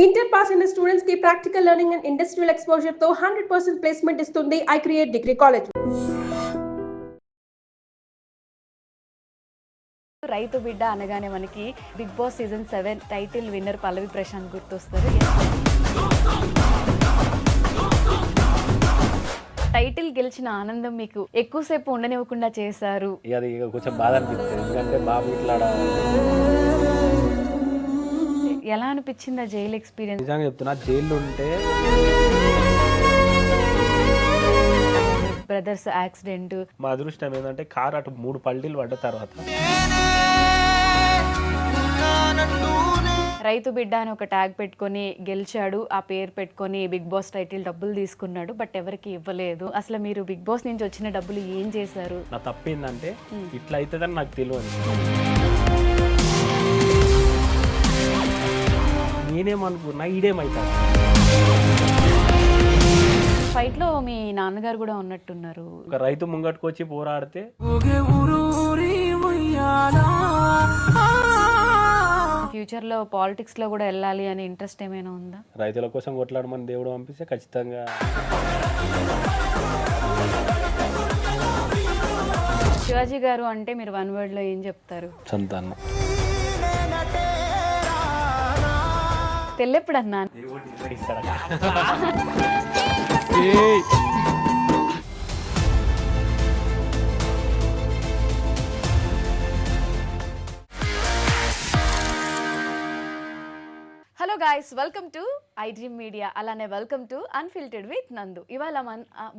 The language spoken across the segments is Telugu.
ఇంటర్ పాస్ అయిన స్టూడెంట్స్ కి practical learning and industrial exposure తో 100% ప్లేస్మెంట్ ఇస్తుంది ఐ క్రియేట్ డిగ్రీ కాలేజ్. రైతు బిడ్డ అనగానే మనకి big boss season 7 title winner Pallavi Prashanth గుర్తొస్తారు. టైటిల్ గెలిచిన ఆనందం మీకు ఎక్కువసేపు ఉండనివ్వకుండా చేశారు. అది కొంచెం బాధ అనిపిస్తుంది, ఎందుకంటే బాబు ఇట్లా ఎలా అనిపించింది ఆ జైలు ఎక్స్పీరియన్స్? నిజంగా చెప్తున్నా, జైల్లో ఉంటే బ్రదర్స్ యాక్సిడెంట్. మా అదృష్టం ఏంటంటే కారు అటు 3 పల్టీలు పడ్డ తర్వాత రైతు బిడ్డ అని ఒక ట్యాగ్ పెట్టుకొని గెలిచాడు, ఆ పేరు పెట్టుకొని బిగ్ బాస్ టైటిల్ డబ్బులు తీసుకున్నాడు, బట్ ఎవరికి ఇవ్వలేదు. అసలు మీరు బిగ్ బాస్ నుంచి వచ్చిన డబ్బులు ఏం చేశారు? నా తప్పు ఏంటంటే ఇట్లా అవుతుందని నాకు తెలియదు. నేనేమనుకున్నా ఈడేమవుతాను. ఫైట్ లో మీ నాన్నగారు కూడా ఉన్నట్టున్నారు. ఒక రైతు ముంగట్టుకు వచ్చి పోరాడితే ఫ్యూచర్ లో పాలిటిక్స్ లో కూడా వెళ్ళాలి అనే ఇంట్రెస్ట్ ఏమైనా ఉందా? రైతుల కోసం కొట్లాడమని దేవుడు పంపిస్తే ఖచ్చితంగా. శివాజీ గారు అంటే మీరు వన్ వర్డ్ లో ఏం చెప్తారు? సంతానం. తెల్లెప్పుడు అన్నా hello guys, welcome to I dream media, అలానే వెల్కమ్ టు అన్ఫిల్టర్డ్ విత్ నందు. ఇవాళ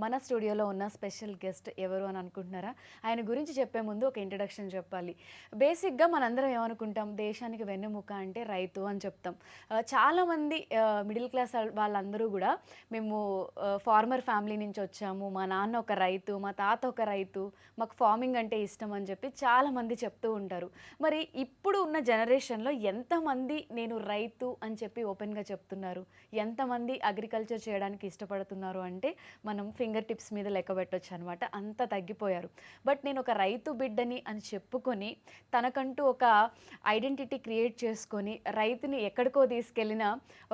మన స్టూడియోలో ఉన్న స్పెషల్ గెస్ట్ ఎవరు అని అనుకుంటున్నారా? ఆయన గురించి చెప్పే ముందు ఒక ఇంట్రడక్షన్ చెప్పాలి. బేసిక్గా మనందరం ఏమనుకుంటాం, దేశానికి వెన్నెముక అంటే రైతు అని చెప్తాం. చాలామంది మిడిల్ క్లాస్ వాళ్ళందరూ కూడా మేము ఫార్మర్ ఫ్యామిలీ నుంచి వచ్చాము, మా నాన్న ఒక రైతు, మా తాత ఒక రైతు, మాకు ఫార్మింగ్ అంటే ఇష్టం అని చెప్పి చాలామంది చెప్తూ ఉంటారు. మరి ఇప్పుడు ఉన్న జనరేషన్లో ఎంతమంది నేను రైతు అని చెప్పి ఓపెన్గా చెప్తున్నారు? ఎంతమంది అగ్రికల్చర్ చేయడానికి ఇష్టపడుతున్నారు అంటే మనం ఫింగర్ టిప్స్ మీద లెక్క పెట్టవచ్చు అనమాట. అంత తగ్గిపోయారు. బట్ నేను ఒక రైతు బిడ్డని అని చెప్పుకొని తనకంటూ ఒక ఐడెంటిటీ క్రియేట్ చేసుకొని రైతుని ఎక్కడికో తీసుకెళ్ళిన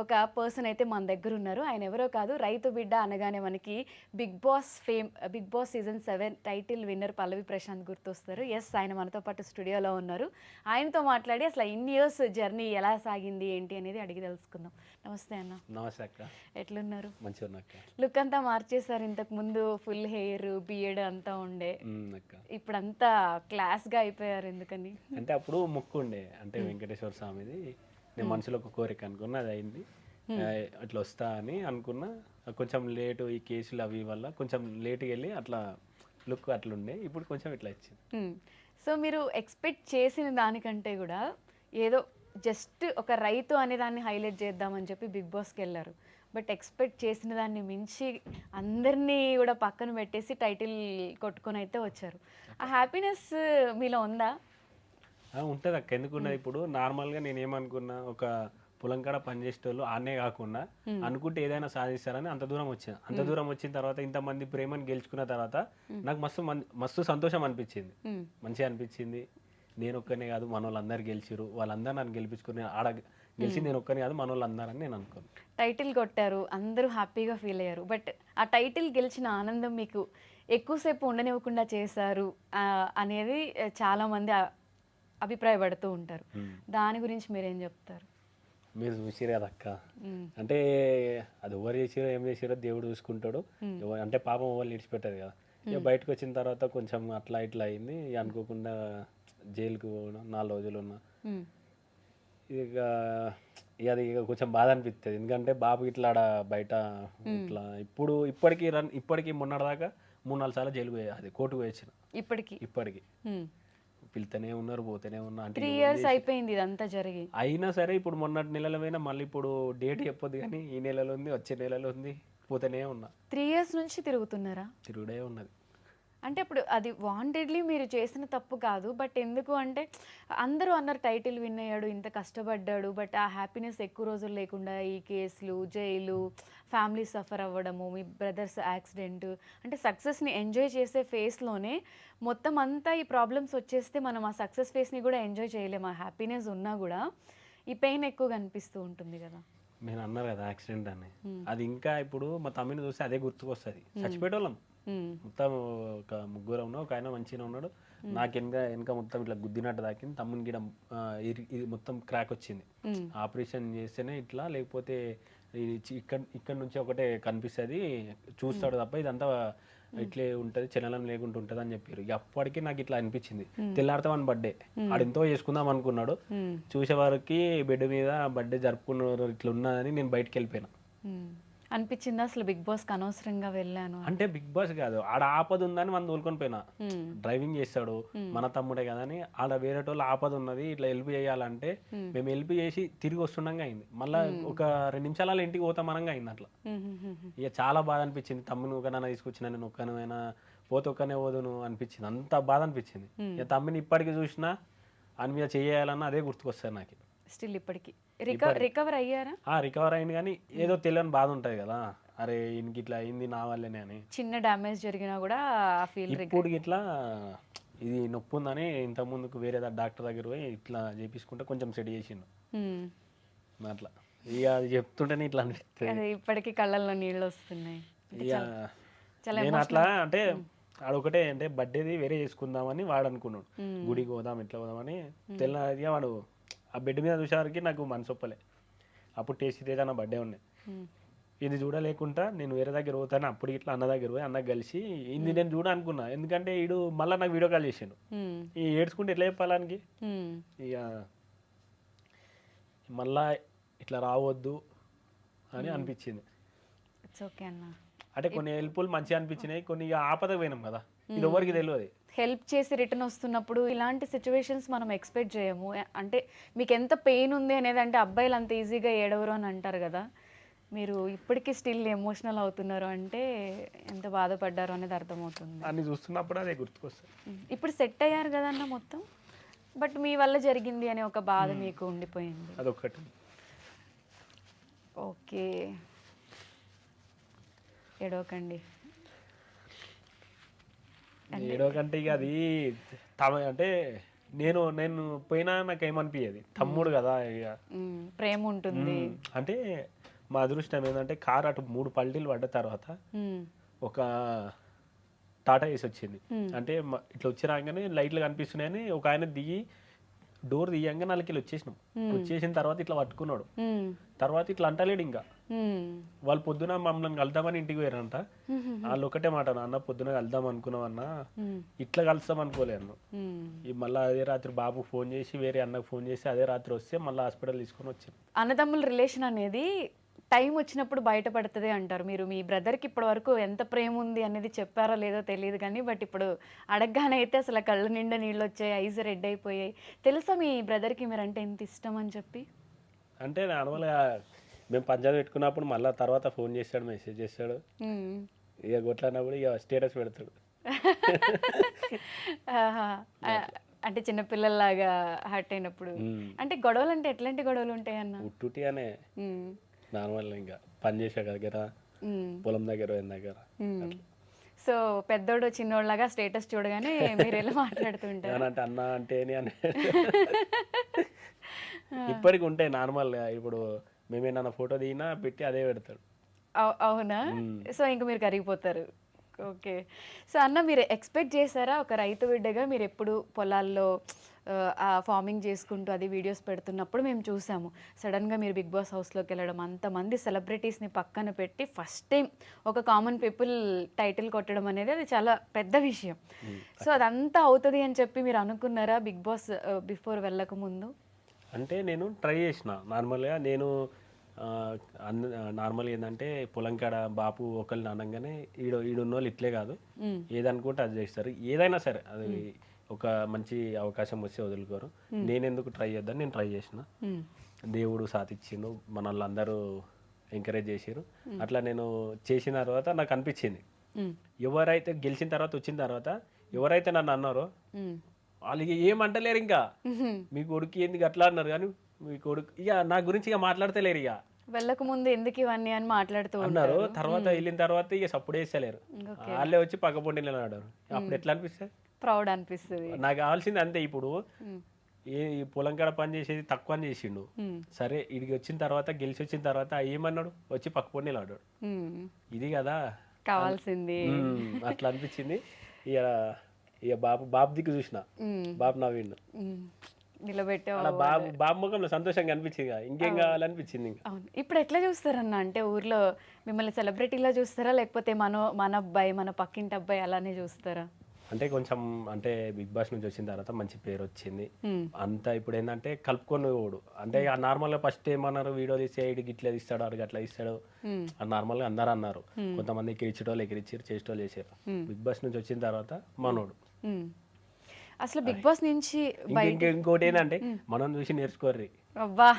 ఒక పర్సన్ అయితే మన దగ్గర ఉన్నారు. ఆయన ఎవరో కాదు, రైతు బిడ్డ అనగానే మనకి big boss season 7 title winner Pallavi Prashanth గుర్తొస్తారు. ఎస్, ఆయన మనతో పాటు స్టూడియోలో ఉన్నారు. ఆయనతో మాట్లాడి అసలు ఇన్ని ఇయర్స్ జర్నీ ఎలా సాగింది ఏంటి అనేది అడిగి తెలుసుకుందాం. నమస్తే అన్న. నమస్తే అక్క. ఎట్లున్నారు? మంచిగా ఉన్నా అక్క. లుక్ అంతా మార్చేశారు. ఇంతకు ముందు ఫుల్ హెయిర్ బియర్డ్ అంతా ఉండే, ఇప్పుడు అంతా క్లాస్ గా అయిపోయారు. ఎందుకని అంటే అప్పుడు మొక్కు ఉండే, అంటే వెంకటేశ్వర స్వామిది. నేను మనసులో ఒక కోరిక అనుకున్నా, అది అయింది. అట్లా వస్తా అని అనుకున్నా. కొంచెం లేటు ఈ కేసులు అవి వల్ల కొంచెం లేటుగా వెళ్ళి అట్లా లుక్ అట్లుండే. ఇప్పుడు కొంచెం ఇట్లా వచ్చింది. సో మీరు ఎక్స్పెక్ట్ చేసిన దానికంటే కూడా ఏదో జస్ట్ ఒక రైతు అనే దాన్ని హైలైట్ చేద్దామని చెప్పి బిగ్ బాస్కి వెళ్ళారు. బట్ ఎక్స్పెక్ట్ చేసిన దాన్ని మించి అందరినీ కూడా పక్కన పెట్టేసి టైటిల్ కొట్టుకొని అయితే వచ్చారు. ఆ హ్యాపీనెస్ మీలో ఉందా? ఉంటుంది అక్క, ఎందుకున్నది. ఇప్పుడు నార్మల్గా నేను ఏమనుకున్నా, ఒక పొలం కాడ పనిచేసేటోళ్ళు ఆనే కాకుండా అనుకుంటే ఏదైనా సాధిస్తారని అంత దూరం వచ్చాను. అంత దూరం వచ్చిన తర్వాత ఇంతమంది ప్రేమను గెలుచుకున్న తర్వాత నాకు మస్తు సంతోషం అనిపించింది, మంచిగా అనిపించింది. నేను ఒక్కనే కాదు, మన వాళ్ళందరూ గెలిచిరు, వాళ్ళందరూ నన్ను గెలిపించుకుని ఆడ గెలిచి నేను ఒక్కనే కాదు, మన వాళ్ళందరని నేను అనుకోను. టైటిల్ కొట్టారు, అందరూ హ్యాపీగా ఫీల్ అయ్యారు. బట్ ఆ టైటిల్ గెలిచిన ఆనందం మీకు ఎక్కువసేపు ఉండనివ్వకుండా చేశారు అనేది చాలామంది అభిప్రాయపడుతూ ఉంటారు. దాని గురించి మీరేం చెప్తారు? మీరు చూసిరు కదా అక్క, అంటే అది ఎవరు చేసిరో ఏం చేసిరో దేవుడు చూసుకుంటాడు. అంటే పాపం ఎవరు విడిచిపెట్టారు కదా. ఇక బయటకు వచ్చిన తర్వాత కొంచెం అట్లా ఇట్లా అయింది. అనుకోకుండా జైలుకి పోవడం 4 రోజులు ఉన్నా. అది కొంచెం బాధ అనిపిస్తుంది, ఎందుకంటే బాబు ఇట్లా బయట ఇట్లా ఇప్పటికీ మొన్నటిదాకా 3-4 సార్లు జైలుకు అది కోర్టుకు వచ్చిన. ఇప్పటికి పిలుతూనే ఉన్నారు, పోతూనే ఉన్నా. అంటే 3 years అయిపోయింది ఇదంతా జరిగి. అయినా సరే ఇప్పుడు మొన్నటి నెలలో పోయినా మళ్ళీ ఇప్పుడు డేట్ చెప్పొద్దు కానీ ఈ నెలలో ఉంది, వచ్చే నెలలో ఉంది, పోతూనే ఉన్నా. 3 years నుంచి తిరుగుతున్నారా? తిరుగుడే ఉన్నది. అంటే ఇప్పుడు అది వాంటెడ్లీ మీరు చేసిన తప్పు కాదు, బట్ ఎందుకు అంటే అందరూ అన్నారు టైటిల్ విన్ అయ్యాడు, ఇంత కష్టపడ్డాడు, బట్ ఆ హ్యాపీనెస్ ఎక్కువ రోజులు లేకుండా ఈ కేసులు, జైలు, ఫ్యామిలీ సఫర్ అవ్వడము, మీ బ్రదర్స్ యాక్సిడెంట్, అంటే సక్సెస్ని ఎంజాయ్ చేసే ఫేస్లోనే మొత్తం అంతా ఈ ప్రాబ్లమ్స్ వచ్చేస్తే మనం ఆ సక్సెస్ ఫేస్ని కూడా ఎంజాయ్ చేయలేము. ఆ హ్యాపీనెస్ ఉన్నా కూడా ఈ పెయిన్ ఎక్కువ కనిపిస్తూ ఉంటుంది కదా. నేను అన్నారు కదా యాక్సిడెంట్ అని, అది ఇంకా ఇప్పుడు మా తమ్మిని చూస్తే అదే గుర్తుకొస్తుంది. చచ్చిపోయేటోళ్ళం మొత్తం, ఒక ముగ్గురు ఉన్నాం, ఒక ఆయన మంచిగా ఉన్నాడు, నాకు వెనక మొత్తం ఇట్లా గుద్దినట్టు తాకింది, తమ్ముని గిడ ఇది మొత్తం క్రాక్ వచ్చింది. ఆపరేషన్ చేస్తేనే ఇట్లా, లేకపోతే ఇక్కడ నుంచి ఒకటే కనిపిస్తుంది, చూస్తాడు తప్ప ఇదంతా ఇట్లే ఉంటుంది, చలనం లేకుండా ఉంటుంది అని చెప్పారు. ఇక అప్పటికి నాకు ఇట్లా అనిపించింది, తెల్లారితే బర్త్డే ఆడెంతో చేసుకుందాం అనుకున్నాడు, చూసే వారికి బెడ్ మీద బర్త్డే జరుపుకున్నారు ఇట్లా ఉన్నదని నేను బయటకు వెళ్ళిపోయినా. అనిపించింది అసలు బిగ్ బాస్ కి అనవసరంగా వెళ్ళాను అంటే బిగ్ బాస్ కాదు, ఆడ ఆపద ఉందని మనం తోలుకొని పోయినా, డ్రైవింగ్ చేస్తాడు మన తమ్ముడే కదా అని, ఆడ వేరే వాళ్ళు ఆపద ఉన్నది ఇట్లా హెల్ప్ చేయాలంటే మేము హెల్ప్ చేసి తిరిగి వస్తుండగా అయింది. మళ్ళీ ఒక 2 నిమిషాల ఇంటికి పోతాం అనంగా అయింది అట్లా. ఇక చాలా బాధ అనిపించింది, తమ్ముని ఒకనైనా తీసుకొచ్చిన నేను ఒక్కనైనా పోతే ఒక్కనే పోదును అనిపించింది, అంత బాధ అనిపించింది. ఇక తమ్మిని ఇప్పటికి చూసినా అని మీద చేయాలన్నా అదే గుర్తుకొస్తుంది నాకు. స్టిల్ ఇప్పటికి రికవర్ అయ్యారా? రికవర్ అయింది, కానీ ఏదో తెలియని బాధ ఉంటుంది కదా, అరే ఇంక ఇట్లా అయింది నా వల్లనే అని. చిన్న డ్యామేజ్ జరిగినా కూడా ఫీల్ ఇప్పుడు ఇట్లా ఇది నొప్పి ఉందని ఇంత ముందుకు వేరే డాక్టర్ దగ్గర పోయి ఇట్లా చేపించుకుంటే కొంచెం సెట్ చేసిండు అట్లా. ఇక అది చెప్తుంటేనే ఇట్లా అనిపిస్తుంది, ఇప్పటికీ కళ్ళల్లో నీళ్ళు వస్తున్నాయి. ఇక నేను అట్లా అంటే ఆడొకటే అంటే బర్త్డేది వేరే చేసుకుందామని వాడు అనుకున్నాడు, గుడికి పోదాం ఇట్లా పోదామని. తెల్లగా వాడు ఆ బెడ్ మీద చూసేవారికి నాకు మనసు ఒప్పలే. అప్పుడు టేస్టీ తేజ నా బర్త్డే ఉన్నాయి, ఇది చూడలేకుండా నేను వేరే దగ్గర పోతాను. అప్పుడు ఇట్లా అన్న దగ్గర పోయి అన్నకు కలిసి ఇది నేను చూడ అనుకున్నా, ఎందుకంటే వీడు మళ్ళీ నాకు వీడియో కాల్ చేసాడు, ఈ ఏడ్చుకుంటే ఎట్లా చెప్పాలానికి. ఇక మళ్ళా ఇట్లా రావద్దు అని అనిపించింది. అంటే కొన్ని హెల్ప్ఫుల్ మంచిగా అనిపించినాయి, కొన్ని ఇక ఆపదకు పోయినాం కదా, ఇది ఎవరికి తెలియదు. హెల్ప్ చేసి రిటర్న్ వస్తున్నప్పుడు ఇలాంటి సిచ్యువేషన్స్ మనం ఎక్స్పెక్ట్ చేయము. అంటే మీకు ఎంత పెయిన్ ఉంది అనేది, అంటే అబ్బాయిలు అంత ఈజీగా ఏడవరు అని అంటారు కదా, మీరు ఇప్పటికీ స్టిల్ ఎమోషనల్ అవుతున్నారు అంటే ఎంత బాధపడ్డారో అనేది అర్థమవుతుంది. అన్ని చూస్తున్నప్పుడు అదే గుర్తుకొస్తుంది. ఇప్పుడు సెట్ అయ్యారు కదన్న మొత్తం, బట్ మీ వల్ల జరిగింది అనే ఒక బాధ మీకు ఉండిపోయింది. అదొకటి. ఓకే, ఏడవకండి. ఏడవకంటే ఇక అది అంటే నేను పోయినా నాకు ఏమనిపించేది, తమ్ముడు కదా, ఇక ప్రేమ ఉంటుంది. అంటే మా అదృష్టం ఏంటంటే కారు అటు 3 పల్టీలు పడ్డ తర్వాత ఒక టాటా ఏసి వచ్చింది. అంటే ఇట్లా వచ్చి రాగానే లైట్లు కనిపిస్తున్నాయని ఒక ఆయన దిగి డోర్ తీయంగా 4 కిలో వచ్చేసిన తర్వాత ఇట్లా పట్టుకున్నాడు. తర్వాత ఇట్లా అంటలేడు, ఇంకా వాళ్ళు పొద్దున మమ్మల్ని కలుద్దామని ఇంటికి పోయారంట. వాళ్ళు ఒకటే మాట, అన్న పొద్దున కలుద్దాం అనుకున్నామన్నా, ఇట్లా కలుస్తాం అనుకోలే అన్న. మళ్ళీ అదే రాత్రి బాబుకు ఫోన్ చేసి వేరే అన్నకు ఫోన్ చేసి అదే రాత్రి వస్తే మళ్ళీ హాస్పిటల్ తీసుకొని వచ్చాను. అన్నదమ్ముల రిలేషన్ అనేది టైం వచ్చినప్పుడు బయటపడుతుంది అంటారు. మీరు మీ బ్రదర్కి ఇప్పటి వరకు ఎంత ప్రేమ ఉంది అనేది చెప్పారో లేదో తెలియదు కానీ, బట్ ఇప్పుడు అడగగానే అయితే అసలు కళ్ళు నిండా నీళ్ళు వచ్చాయి, ఐస్ రెడ్ అయిపోయాయి. తెలుసా మీ బ్రదర్కి మీరంటే ఎంత ఇష్టం అని చెప్పి? అంటే నార్మల్గా మేము పంచాయతీ పెట్టుకున్నప్పుడు మళ్ళీ తర్వాత ఫోన్ చేస్తాడు, మెసేజ్ చేస్తాడు, ఇక కొట్లాడినప్పుడు ఇక స్టేటస్ పెడతాడు. అంటే చిన్నపిల్లల్లాగా హర్ట్ అయినప్పుడు. అంటే గొడవలు అంటే ఎట్లాంటి గొడవలు ఉంటాయి అన్న? ఉట్టుటి అనే నార్మల్, ఇంకా పని చేసే దగ్గర, పొలం దగ్గర దగ్గర. సో పెద్దోడు చిన్నోళ్ళగా స్టేటస్ చూడగానే మీరు ఎలా మాట్లాడుతుంటారు? అంటే అన్న అంటే ఇప్పటికి ఉంటాయి నార్మల్. ఇప్పుడు మేమేమన్నా ఫోటో దిగినా పెట్టి అదే పెడతాడు. అవునా? సో ఇంకా మీరు కరిగిపోతారు. ఓకే. సో అన్న, మీరు ఎక్స్పెక్ట్ చేశారా ఒక రైతు బిడ్డగా మీరు ఎప్పుడు పొలాల్లో ఫార్మింగ్ చేసుకుంటూ అది వీడియోస్ పెడుతున్నప్పుడు మేము చూసాము, సడన్గా మీరు బిగ్ బాస్ హౌస్లోకి వెళ్ళడం, అంతమంది సెలబ్రిటీస్ని పక్కన పెట్టి ఫస్ట్ టైం ఒక కామన్ పీపుల్ టైటిల్ కొట్టడం అనేది అది చాలా పెద్ద విషయం. సో అదంతా అవుతుంది అని చెప్పి మీరు అనుకున్నారా బిగ్ బాస్ బిఫోర్ వెళ్ళక ముందు? అంటే నేను ట్రై చేసిన నార్మల్గా, నేను నార్మల్ ఏంటంటే పొలం కాడ బాపు ఒకరిని అనగానే ఈడున్న వాళ్ళు ఇట్లే కాదు, ఏదనుకుంటే అది చేస్తారు, ఏదైనా సరే అది ఒక మంచి అవకాశం వస్తే వదులుకోరు. నేను ఎందుకు ట్రై చేద్దాను, నేను ట్రై చేసిన, దేవుడు సాధించిండు, మన వాళ్ళందరూ ఎంకరేజ్ చేసారు. అట్లా నేను చేసిన తర్వాత నాకు అనిపించింది, ఎవరైతే గెలిచిన తర్వాత వచ్చిన తర్వాత ఎవరైతే నన్ను అన్నారో వాళ్ళకి ఏమంటలేరు, ఇంకా మీ కొడుకు ఎందుకు అట్లా అన్నారు, కానీ మీ కొడుకు ఇక నా గురించి ఇక మాట్లాడతలేరు. ఇక వెళ్ళక ముందు ఎందుకు ఇవన్నీ అని మాట్లాడుతూ అన్నారు, తర్వాత వెళ్ళిన తర్వాత ఇక సపోర్ట్ చేస్తలేరు, వాళ్ళే వచ్చి పక్క పొండి నిలబడ్డారు. అప్పుడు ఎట్లా అనిపిస్తుంది? ప్రౌడ్ అనిపిస్తుంది. నాకు కావాల్సింది అంతే. ఇప్పుడు ఈ పొలం కాడ పని చేసేది తక్కువ అని చేసిండు. సరే ఇడికి వచ్చిన తర్వాత గెలిచి వచ్చిన తర్వాత ఏమన్నాడు, వచ్చి పక్క పొడి నిలబడ్డాడు. ఇది కదా కావాల్సింది. అట్లా అనిపించింది. ఇక ఇక బాబు దిక్కు చూసిన, బాబు నవ్విండు. నిలబెట్టే అలా బాబు ముఖంలో సంతోషంగా అనిపించింది, ఇంకేం కావాలనిపించింది ఇంకా. అవును. ఇప్పుడు ఎట్లా చూస్తారన్న, అంటే ఊర్లో మిమ్మల్ని సెలబ్రిటీలా చూస్తారా, లేకపోతే మన అబ్బాయి మన పక్కింటి అబ్బాయి అలానే చూస్తారా? అంటే కొంచెం అంటే బిగ్ బాస్ నుంచి వచ్చిన తర్వాత మంచి పేరు వచ్చింది అంతా. ఇప్పుడు ఏంటంటే కలుపుకొని పోడు, అంటే నార్మల్గా ఫస్ట్ ఏమన్నారు, వీడియో తీస్తే ఇడికి ఇట్లా తీస్తాడు, అడిగి అట్లా ఇస్తాడు అని నార్మల్గా అందరు అన్నారు. కొంతమంది ఎక్కిరిచ్చేటోళ్ళు ఎక్కిరిచ్చారు, చేసేటోళ్ళు చేసారు. బిగ్ బాస్ నుంచి వచ్చిన తర్వాత మనోడు అసలు బిగ్ బాస్ నుంచి ఇంకోటి ఏంటంటే మనం చూసి నేర్చుకోర్రి, అబ్బా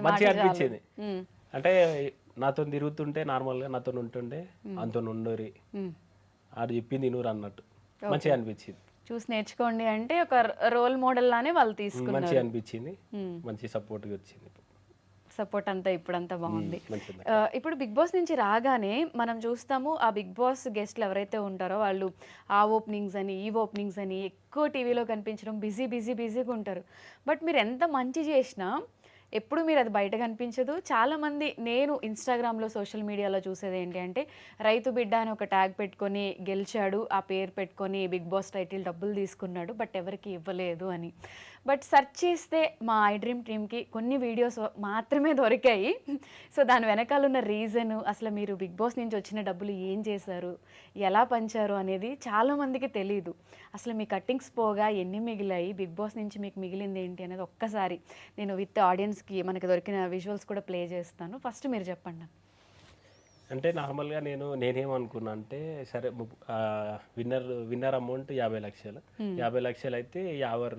మంచిగా అనిపించింది. అంటే నాతో తిరుగుతుంటే నార్మల్గా నాతో ఉంటుండే అంతో ఉండోరి ఆడు చెప్పింది నూరు అన్నట్టు మంచిగా అనిపించింది. చూసి నేర్చుకోండి అంటే ఒక రోల్ మోడల్ లానే వాళ్ళు తీసుకున్నారు. మంచిగా అనిపించింది, మంచి సపోర్ట్గా వచ్చింది. సపోర్ట్ అంతా ఇప్పుడంతా బాగుంది. ఇప్పుడు బిగ్ బాస్ నుంచి రాగానే మనం చూస్తాము, ఆ బిగ్ బాస్ గెస్ట్లు ఎవరైతే ఉంటారో వాళ్ళు ఆ ఓపెనింగ్స్ అని ఈ ఓపెనింగ్స్ అని ఎక్కువ టీవీలో కనిపించడం, బిజీగా ఉంటారు. బట్ మీరు ఎంత మంచి చేసినా ఎప్పుడు మీరు అది బయట కనిపించదు. చాలామంది నేను ఇన్స్టాగ్రామ్లో సోషల్ మీడియాలో చూసేది ఏంటి అంటే, రైతు బిడ్డ అని ఒక ట్యాగ్ పెట్టుకొని గెలిచాడు, ఆ పేరు పెట్టుకొని బిగ్ బాస్ టైటిల్ డబ్బులు తీసుకున్నాడు, బట్ ఎవరికి ఇవ్వలేదు అని. బట్ సెర్చ్ చేస్తే మా ఐ డ్రీమ్ టీమ్కి కొన్ని వీడియోస్ మాత్రమే దొరికాయి. సో దాని వెనకాల ఉన్న రీజను, అసలు మీరు బిగ్ బాస్ నుంచి వచ్చిన డబ్బులు ఏం చేశారు, ఎలా పంచారు అనేది చాలామందికి తెలీదు. అసలు మీ కట్టింగ్స్ పోగా ఎన్ని మిగిలాయి, బిగ్ బాస్ నుంచి మీకు మిగిలింది ఏంటి అనేది ఒక్కసారి నేను విత్ ఆడియన్స్కి మనకి దొరికిన విజువల్స్ కూడా ప్లే చేస్తాను. ఫస్ట్ మీరు చెప్పండి. అంటే నార్మల్గా నేనేమనుకున్నా అంటే, సరే విన్నర్ అమౌంట్ 50 లక్షలు, 50 లక్షలు అయితే యావర్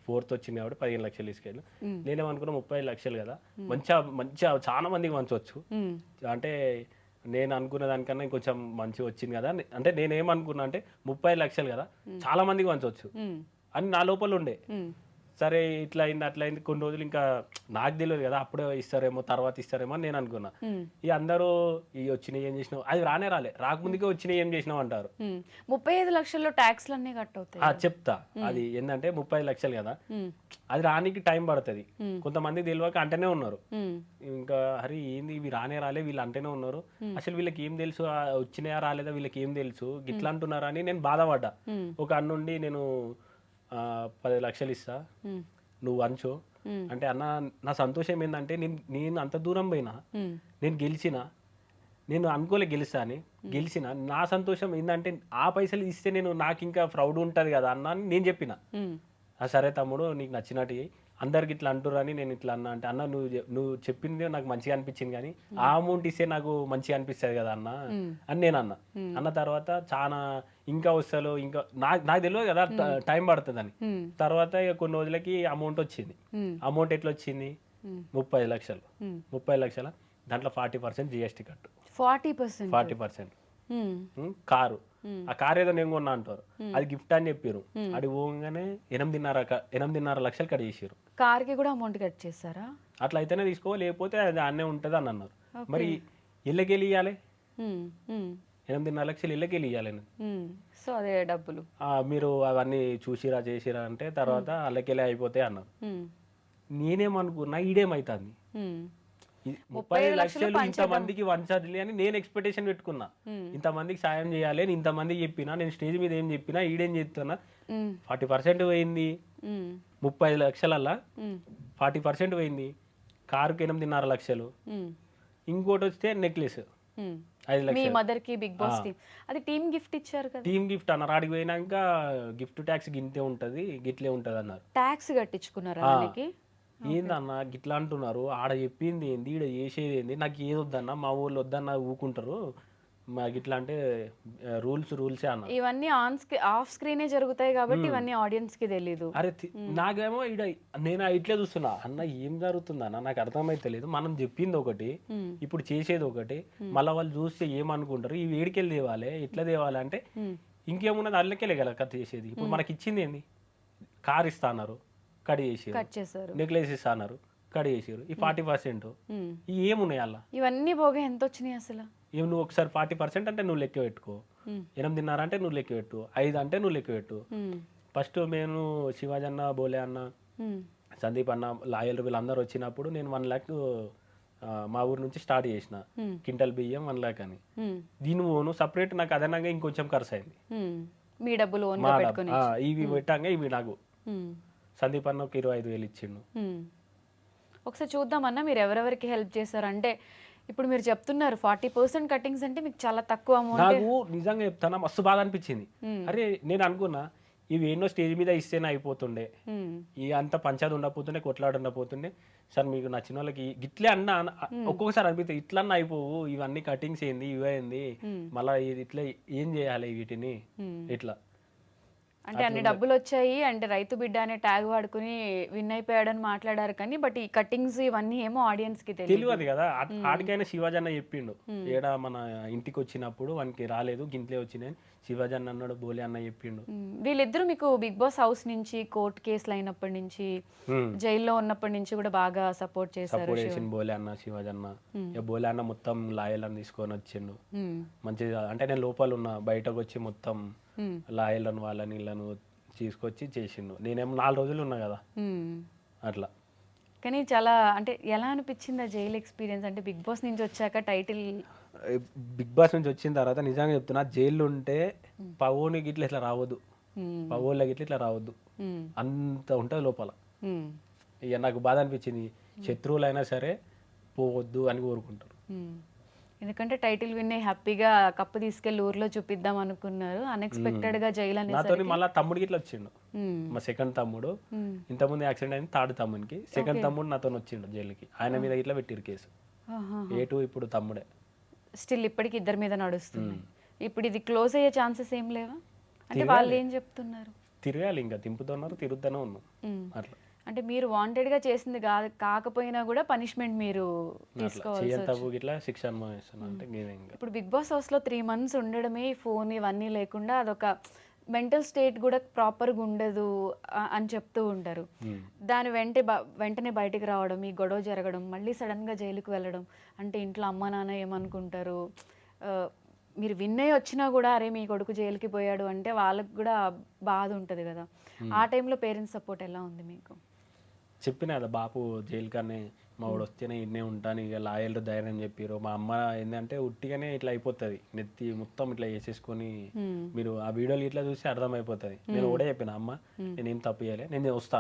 ఫోర్త్ వచ్చింది కాబట్టి 15 లక్షలు తీసుకెళ్ళి, నేనేమనుకున్నా 30 లక్షలు కదా, మంచిగా చాలా మందికి మంచవచ్చు. అంటే నేను అనుకున్న దానికన్నా ఇంకొంచెం మంచిగా వచ్చింది కదా. అంటే నేనేమనుకున్నా అంటే 30 లక్షలు కదా, చాలా మందికి మంచవచ్చు అని నా లోపల ఉండే. సరే ఇట్లా అయింది అట్లా అయింది, కొన్ని రోజులు ఇంకా నాకు తెలియదు కదా, అప్పుడే ఇస్తారేమో తర్వాత ఇస్తారేమో అని నేను అనుకున్నా. ఇక అందరూ ఇవి వచ్చినాయి ఏం చేసినావు, అది రానే రాకముందుకే వచ్చినాయి ఏం చేసినావు అంటారు. 35 లక్షల్లో ట్యాక్స్లు అన్నీ కట్ అవుతాయి. చెప్తా, అది ఏంటంటే 30 లక్షలు కదా, అది రానికి టైం పడుతుంది. కొంతమంది తెలియక అంటేనే ఉన్నారు, ఇంకా హరి ఏంది ఇవి రాలే వీళ్ళు అంటేనే ఉన్నారు, అసలు వీళ్ళకి ఏం తెలుసు, వచ్చినాయా రాలేదా వీళ్ళకి ఏం తెలుసు, గిట్లా అంటున్నారా అని నేను బాధపడ్డా. ఒక అన్నుండి నేను 10 లక్షలు ఇస్తా నువ్వు అంచు అంటే, అన్న నా సంతోషం ఏంటంటే నేను అంత దూరం పోయినా, నేను గెలిచిన, నేను అనుకోలే గెలుస్తా అని, గెలిచిన నా సంతోషం ఏంటంటే ఆ పైసలు ఇస్తే నాకు ఇంకా ప్రౌడ్ ఉంటుంది కదా అన్న అని నేను చెప్పిన. సరే తమ్ముడు నీకు నచ్చినట్టు అందరికి ఇట్లా అంటురని నేను ఇట్లా అన్నా అంటే, అన్న నువ్వు చెప్పింది నాకు మంచిగా అనిపించింది కానీ ఆ అమౌంట్ ఇస్తే నాకు మంచిగా అనిపిస్తుంది కదా అన్న అని నేను అన్న తర్వాత చాలా ఇంకా వస్తాలో ఇంకా నాకు తెలియదు కదా టైం పడుతుందని. తర్వాత ఇక కొన్ని రోజులకి అమౌంట్ వచ్చింది. అమౌంట్ ఎట్లా వచ్చింది, 30 లక్షలు. 30 లక్షల దాంట్లో 40% GST కట్టు, 40% కారు. ఆ కారు ఏదో నేను కొన్నా అంటారు, అది గిఫ్ట్ అని చెప్పారు. అది పోగానే 8.5 లక్షలు కట్ చేసారు. కార్కి కూడా అమౌంట్ కట్ చేశారా? అట్లా అయితేనే తీసుకో, లేకపోతే అది అన్నే ఉంటుంది అని అన్నారు. మరి ఇళ్ళకెళ్ళి ఇవ్వాలి, 8.5 లక్షలు ఇళ్ళకెళ్ళి ఇవ్వాలి. సో అదే డబ్బులు మీరు అవన్నీ చూసిరా చేసిరా అంటే తర్వాత అల్లకెళ్ళి అయిపోతాయి అన్నారు. నేనేమనుకున్నా ఈడేమవుతుంది 30 లక్షలు ఇంతమందికి వంచాలి అని నేను ఎక్స్పెక్టేషన్ పెట్టుకున్నా. ఇంతమందికి సాయం చేయాలి అని ఇంతమందికి చెప్పినా, నేను స్టేజ్ మీద ఏం చెప్పినా ఈడేం చెప్తున్నా 40% పోయింది. 30 లక్షలల్లా 40% పోయింది. కారుకి 8.5 లక్షలు. ఇంకోటి వస్తే నెక్లెస్ 5 లక్షలు. మదర్ కి బిగ్ బాస్ టీమ్ అది టీమ్ గిఫ్ట్ ఇచ్చారు కదా. టీమ్ గిఫ్ట్ అన్నారు. ఆడికి పోయినాక గిఫ్ట్ ట్యాక్స్ గింతే ఉంటది, గిట్లే ఉంటది అన్నారు. ట్యాక్స్ కట్టించుకున్నారు దానికి. ఏందన్నా గిట్లా అంటున్నారు, ఆడ చెప్పింది ఏంది, ఈడ చేసేది ఏంది, నాకు ఏది వద్దన్నా, మా ఊళ్ళో వద్దన్నా ఊకుంటారు, మాకు ఇట్లా అంటే రూల్సే అన్న. ఇవన్నీ ఆఫ్ స్క్రీనే జరుగుతాయి కాబట్టి ఇవన్నీ ఆడియన్స్ కి తెలీదు. అరే నాకేమో ఈడ నేను ఇట్లే చూస్తున్నా, అన్న ఏం జరుగుతుందన్న నాకు అర్థమైతలేదు. మనం చెప్పింది ఒకటి, ఇప్పుడు చేసేది ఒకటి, మళ్ళీ వాళ్ళు చూస్తే ఏమనుకుంటారు, ఈ వేడికెళ్ళి తేవాలి ఎట్లా తేవాలి అంటే ఇంకేమున్నది అల్లకెళ్ళే కదా కథ చేసేది. ఇప్పుడు మనకి ఇచ్చింది ఏంది, కార్ ఇస్తా అన్నారు, కట్ చేసారు. నెక్లెస్ ఇస్తా అన్నారు, కట్ చేసారు. ఈ 40% ఏమున్నాయి అలా, ఇవన్నీ పోగా ఎంత వచ్చినాయి అసలు? నువ్వు ఒకసారి 40% అంటే నువ్వు లెక్క పెట్టుకో, 8.5 అంటే నువ్వు లెక్క పెట్టు, 5 అంటే నువ్వు లెక్క పెట్టు, ఫస్ట్ నేను శివాజీ అన్న, బోలే అన్న, సందీప్ అన్న, లాయర్లు వీళ్ళందరూ వచ్చినప్పుడు నేను 1 lakh మా ఊరు నుంచి స్టార్ట్ చేసిన. క్వింటల్ బియ్యం 1 lakh అని. దీని ఓను సపరేట్ నాకు అదనంగా ఇంకొంచెం ఖర్చు అయింది. మీ డబ్బులు ఓన్ మా పెట్టుకొని ఇవి పెట్టంగా ఇవి నాకు సందీప్ అన్న ఒక 25,000 ఇచ్చిండు. ఒకసారి చూద్దామన్నా మీరు ఎవరెవరికి హెల్ప్ చేశారు అంటే ఇప్పుడు మీరు చెప్తున్నారు 40% కటింగ్స్ అంటే మీకు చాలా తక్కువ అమౌంట్. నాకు నిజంగా చెప్తానా మస్తు బాధ అనిపించింది. అరే నేను అనుకున్నా ఇవి ఎన్నో స్టేజ్ మీద ఇస్తేనే అయిపోతుండే, ఇక అంత పంచాయతీ ఉండకపోతుండే, కొట్లాడ ఉండకపోతుండే. సార్ మీకు నచ్చిన వాళ్ళకి గిట్లే అన్న ఒక్కొక్కసారి అనిపిస్తుంది ఇట్లన్నా అయిపోవు, ఇవన్నీ కటింగ్స్ ఏంది ఇవేంది మళ్ళీ ఇట్లా ఏం చేయాలి వీటిని ఇట్లా. అంటే అన్ని డబ్బులు వచ్చాయి అంటే రైతు బిడ్డ అనే ట్యాగ్ వాడుకుని విన్ అయిపోయాడని మాట్లాడారు కానీ బట్ ఈ కటింగ్స్ ఇవన్నీ ఏమో ఆడియన్స్ కి తెలియదు కదా. ఆడికైనా శివాజీ అన్న చెప్పిండు ఏడా మన ఇంటికి వచ్చినప్పుడు వానికి రాలేదు గింట్లే వచ్చినాయి శివాజీ అన్న అన్నాడు, బోలే అన్న చెప్పిండు. వీళ్ళిద్దరూ మీకు బిగ్ బాస్ హౌస్ నుంచి కోర్టు కేసులు అయినప్పటి నుంచి జైల్లో ఉన్నప్పటి నుంచి కూడా బాగా సపోర్ట్ చేశారు. బోలే అన్న, శివాజీ అన్న. ఇక బోలే అన్న మొత్తం లాయర్లను తీసుకొని వచ్చిండు మంచిగా. అంటే నేను లోపల ఉన్నా, బయటకు వచ్చి మొత్తం లాయర్లను వాళ్ళని వీళ్ళను తీసుకొచ్చి చేసిండు. నేనేమో 4 రోజులు ఉన్నా కదా అట్లా. కానీ చాలా అంటే ఎలా అనిపించింది ఆ జైలు ఎక్స్పీరియన్స్? అంటే బిగ్ బాస్ నుంచి వచ్చాక టైటిల్ బిగ్ బాస్ నుంచి వచ్చిన తర్వాత నిజంగా చెప్తున్నా జైల్లో ఉంటే పవోనికి ఇట్లా ఇట్లా రావద్దు, పవోళ్ళకి ఇట్లా రావద్దు, అంత ఉంటుంది లోపల. ఇక నాకు బాధ అనిపించింది, శత్రువులైనా సరే పోవద్దు అని కోరుకుంటారు. ఎందుకంటే టైటిల్ విన్ అయ్యి హ్యాపీగా కప్పు తీసుకెళ్లి ఊర్లో చూపిద్దాం అనుకున్నారు, అన్ఎక్స్పెక్టెడ్ గా జైలు నాతో మళ్ళీ తమ్ముడికి ఇట్లా వచ్చిండు. మా సెకండ్ తమ్ముడు ఇంతకుముందు యాక్సిడెంట్ అయింది, థర్డ్ తమ్ముడికి. సెకండ్ తమ్ముడు నాతో వచ్చిండు జైలుకి, ఆయన మీద ఇట్లా పెట్టిరు కేసు. A2 ఇప్పుడు తమ్ముడే. స్టిల్ ఇప్పటికి ఇద్దరి మీద నడుస్తుంది. ఇప్పుడు ఇది క్లోజ్ అయ్యే ఛాన్సెస్ ఏం లేవా? అంటే వాళ్ళు ఏం చెప్తున్నారు? తిరగాలి, ఇంకా తింపుతున్నారు, తిరుగుతూనే ఉన్నాం అట్లా. అంటే మీరు వాంటెడ్ గా చేసింది కాకపోయినా కూడా పనిష్మెంట్ మీరు తీసుకోవాలి. శిక్ష అనుభవిస్తున్నా. ఇప్పుడు బిగ్ బాస్ హౌస్ లో 3 months ఉండడమే, ఫోన్ ఇవన్నీ లేకుండా అదొక మెంటల్ స్టేట్ కూడా ప్రాపర్గా ఉండదు అని చెప్తూ ఉంటారు. దాని వెంటనే బయటికి రావడం, ఈ గొడవ జరగడం, మళ్ళీ సడన్గా జైలుకి వెళ్ళడం అంటే ఇంట్లో అమ్మ నాన్న ఏమనుకుంటారు? మీరు విన్ అయ్యి వచ్చినా కూడా అరే మీ కొడుకు జైలుకి పోయాడు అంటే వాళ్ళకి కూడా బాధ ఉంటుంది కదా. ఆ టైంలో పేరెంట్స్ సపోర్ట్ ఎలా ఉంది మీకు? చెప్పిన కదా బాపు జైలు కానీ మా వాడు వస్తేనే ఇన్నే ఉంటాను, ఇక లాయర్లు ధైర్యం చెప్పారు. మా అమ్మ ఏంటంటే ఉట్టిగానే ఇట్లా అయిపోతుంది, నెత్తి మొత్తం ఇట్లా వేసేసుకొని మీరు ఆ వీడియోలు ఇట్లా చూసి అర్థమైపోతుంది. నేను ఒకటే చెప్పిన అమ్మ నేనేం తప్పు చేయాలి, నేను వస్తా,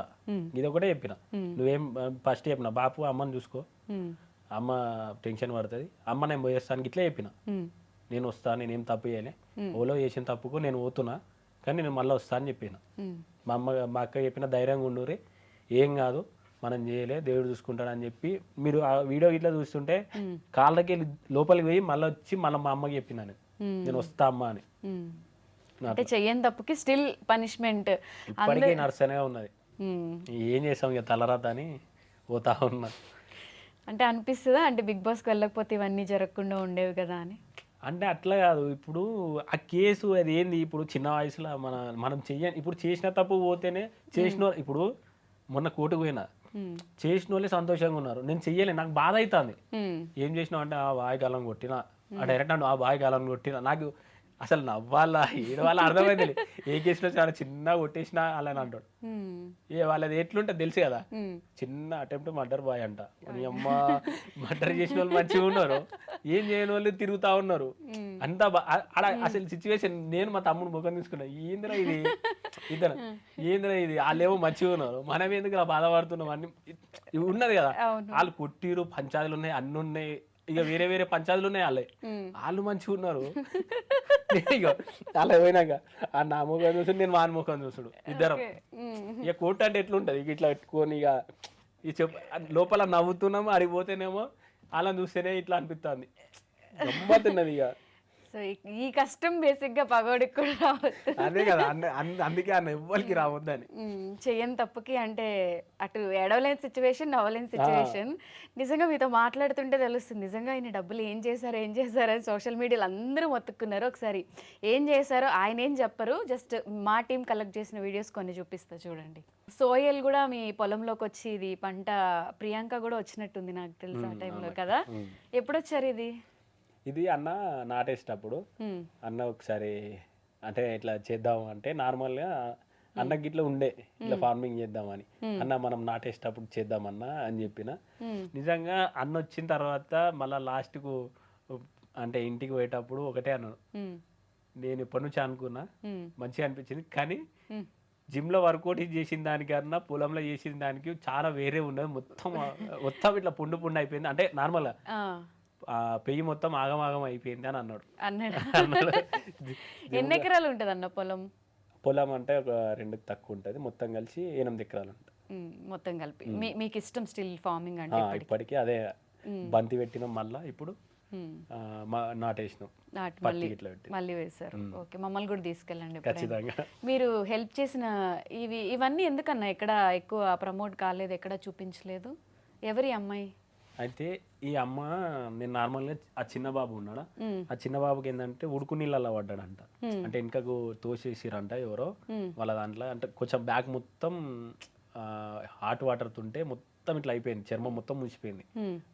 ఇది ఒకటే చెప్పిన. నువ్వేం ఫస్ట్ చెప్పిన బాపు అమ్మని చూసుకో, అమ్మ టెన్షన్ పడుతుంది, అమ్మ నేను పోయేస్తాను ఇట్లా చెప్పిన. నేను వస్తా, నేనేం తప్పు చేయాలి, ఓలో చేసిన తప్పుకు నేను పోతున్నా కానీ నేను మళ్ళీ వస్తా అని చెప్పిన. మా అక్క చెప్పిన ధైర్యంగా ఉండురి, ఏం కాదు మనం చేయలే దేవుడు చూసుకుంటాడు అని చెప్పి. మీరు ఆ వీడియో ఇట్లా చూస్తుంటే కాళ్ళకి వెళ్ళి లోపలికి పోయి మళ్ళీ వచ్చి మళ్ళీ మా అమ్మకి చెప్పిన నేను వస్తా అమ్మ అని. అంటే చెయ్యని తప్పుకి స్టిల్ పనిష్మెంట్ ఇప్పటికీ నర్సనే ఉన్నది. ఏం చేసాం ఇక తలరాత అని పోతా ఉన్నా. అంటే అనిపిస్తుందా అంటే బిగ్ బాస్కి వెళ్ళకపోతే ఇవన్నీ జరగకుండా ఉండేవి కదా అని? అంటే అట్లా కాదు, ఇప్పుడు ఆ కేసు అది ఏంది, ఇప్పుడు చిన్న వయసులో మనం చెయ్యని, ఇప్పుడు చేసిన తప్పు పోతేనే చేసిన. ఇప్పుడు మొన్న కోర్టుకు పోయినా, చేసిన వాళ్ళే సంతోషంగా ఉన్నారు, నేను చెయ్యలే, నాకు బాధ అవుతుంది. ఏం చేసినావు అంటే ఆ బాయ్ గాలం కొట్టినా, ఆ డైరెక్ట్ ఆ బాయ్ గాలం కొట్టినా. నాకు అసలు నవ్వాలా ఏడవాళ్ళ అర్థమైంది. ఏ కేసులో చాలా చిన్న కొట్టేసినా అలా అంటాడు. వాళ్ళది ఎట్లుంటే తెలుసు కదా, చిన్న అటెంప్ట్ మర్డర్ బాయ్ అంట. అమ్మ మర్డర్ చేసిన వాళ్ళు మంచిగా ఉన్నారు, ఏం చేయని వాళ్ళు తిరుగుతా ఉన్నారు. అంతా అసలు సిచ్యువేషన్ నేను మా తమ్ముడు ముఖం తీసుకున్నా, ఏందిరా ఇది ఇద్దరు ఏందిరా ఇది, వాళ్ళేమో మంచిగా ఉన్నారు, మనం ఎందుకు బాధపడుతున్నాం అని ఉన్నది కదా. వాళ్ళు కొట్టిరు, పంచాయతీలు ఉన్నాయి, అన్ని ఉన్నాయి, ఇక వేరే వేరే పంచాయతీలు ఉన్నాయి, వాళ్ళు మంచిగా ఉన్నారు. ఇక అలా పోయినాక ఆ నా ముఖం చూసుడు, నేను వాని ముఖం చూసుడు, ఇద్దరం. ఇక కోర్టు అంటే ఎట్లుంటది, ఇట్లా పెట్టుకొని ఇక లోపల నవ్వుతున్నాము, అడిగిపోతేనేమో అలా చూస్తేనే ఇట్లా అనిపిస్తుంది, గమ్మతున్నది. ఇక సో ఈ కష్టం బేసిక్ గా పగోడికి కూడా రావద్దు, అదే కదా, అందుకే అన్న ఎవ్వరికి రావద్దని. చెయ్యని తప్పుకి అంటే అటు ఏడవలేని సిచ్యువేషన్, నవ్వలేని సిచ్యువేషన్. నిజంగా మీతో మాట్లాడుతుంటే తెలుస్తుంది నిజంగా ఆయన డబ్బులు ఏం చేశారు అని సోషల్ మీడియాలో అందరూ మొత్తుకున్నారు. ఒకసారి ఏం చేశారో ఆయన ఏం చెప్పరు, జస్ట్ మా టీం కలెక్ట్ చేసిన వీడియోస్ కొన్ని చూపిస్తా చూడండి. సోయల్ కూడా మీ పొలంలోకి వచ్చి ఇది పంట, ప్రియాంక కూడా వచ్చినట్టుంది నాకు తెలుసు ఆ టైంలో కదా. ఎప్పుడు వచ్చారు ఇది? ఇది అన్న నాటేసేటప్పుడు అన్న ఒకసారి అంటే ఇట్లా చేద్దాం అంటే నార్మల్గా అన్నకి ఇట్లా ఉండే ఇట్లా ఫార్మింగ్ చేద్దామని. అన్న మనం నాటేసేటప్పుడు చేద్దామన్నా అని చెప్పిన. నిజంగా అన్న వచ్చిన తర్వాత మళ్ళీ లాస్ట్కు అంటే ఇంటికి పోయేటప్పుడు ఒకటే అన్నాడు, నేను ఎప్పటి నుంచి అనుకున్నా మంచిగా అనిపించింది, కానీ జిమ్లో వర్కౌట్ చేసిన దానికన్నా పొలంలో చేసిన దానికి చాలా వేరే ఉన్నది. మొత్తం ఇట్లా పుండు అయిపోయింది. అంటే నార్మల్గా పెయ్యి మొత్తం ఆగమాగం అయిపోయింది అని అన్నాడు. ఎన్ని ఎకరాలు ఉంటుంది అన్న పొలం? పొలం అంటే ఒక 2 తక్కువ ఉంటుంది, మొత్తం కలిసి 8 ఎకరాలు ఉంటుంది మొత్తం కలిపి. మీకు ఇష్టం స్టిల్ ఫార్మింగ్ అంటే? ఇప్పటికీ అదే బంతి పెట్టినాం, మళ్ళీ ఇప్పుడు నాటేసినాం, మళ్ళీ వేశారు. ఓకే, మమ్మల్ని కూడా తీసుకెళ్ళండి ఖచ్చితంగా. మీరు హెల్ప్ చేసిన ఇవన్నీ ఎందుకన్నా ఎక్కడ ఎక్కువ ప్రమోట్ కాలేదు, ఎక్కడ చూపించలేదు? ఎవరి అమ్మాయి? అయితే ఈ అమ్మ నేను నార్మల్గా ఆ చిన్న బాబు ఉన్నాడా, ఆ చిన్న బాబుకి ఏంటంటే ఉడుకు నీళ్ళల్లో పడ్డాడంట. అంటే వెనకకు తోసేసిరంట ఎవరో వాళ్ళ దాంట్లో. అంటే కొంచెం బ్యాక్ మొత్తం హాట్ వాటర్ తుంటే మొత్తం ఇట్లా అయిపోయింది, చర్మం మొత్తం ముసిపోయింది.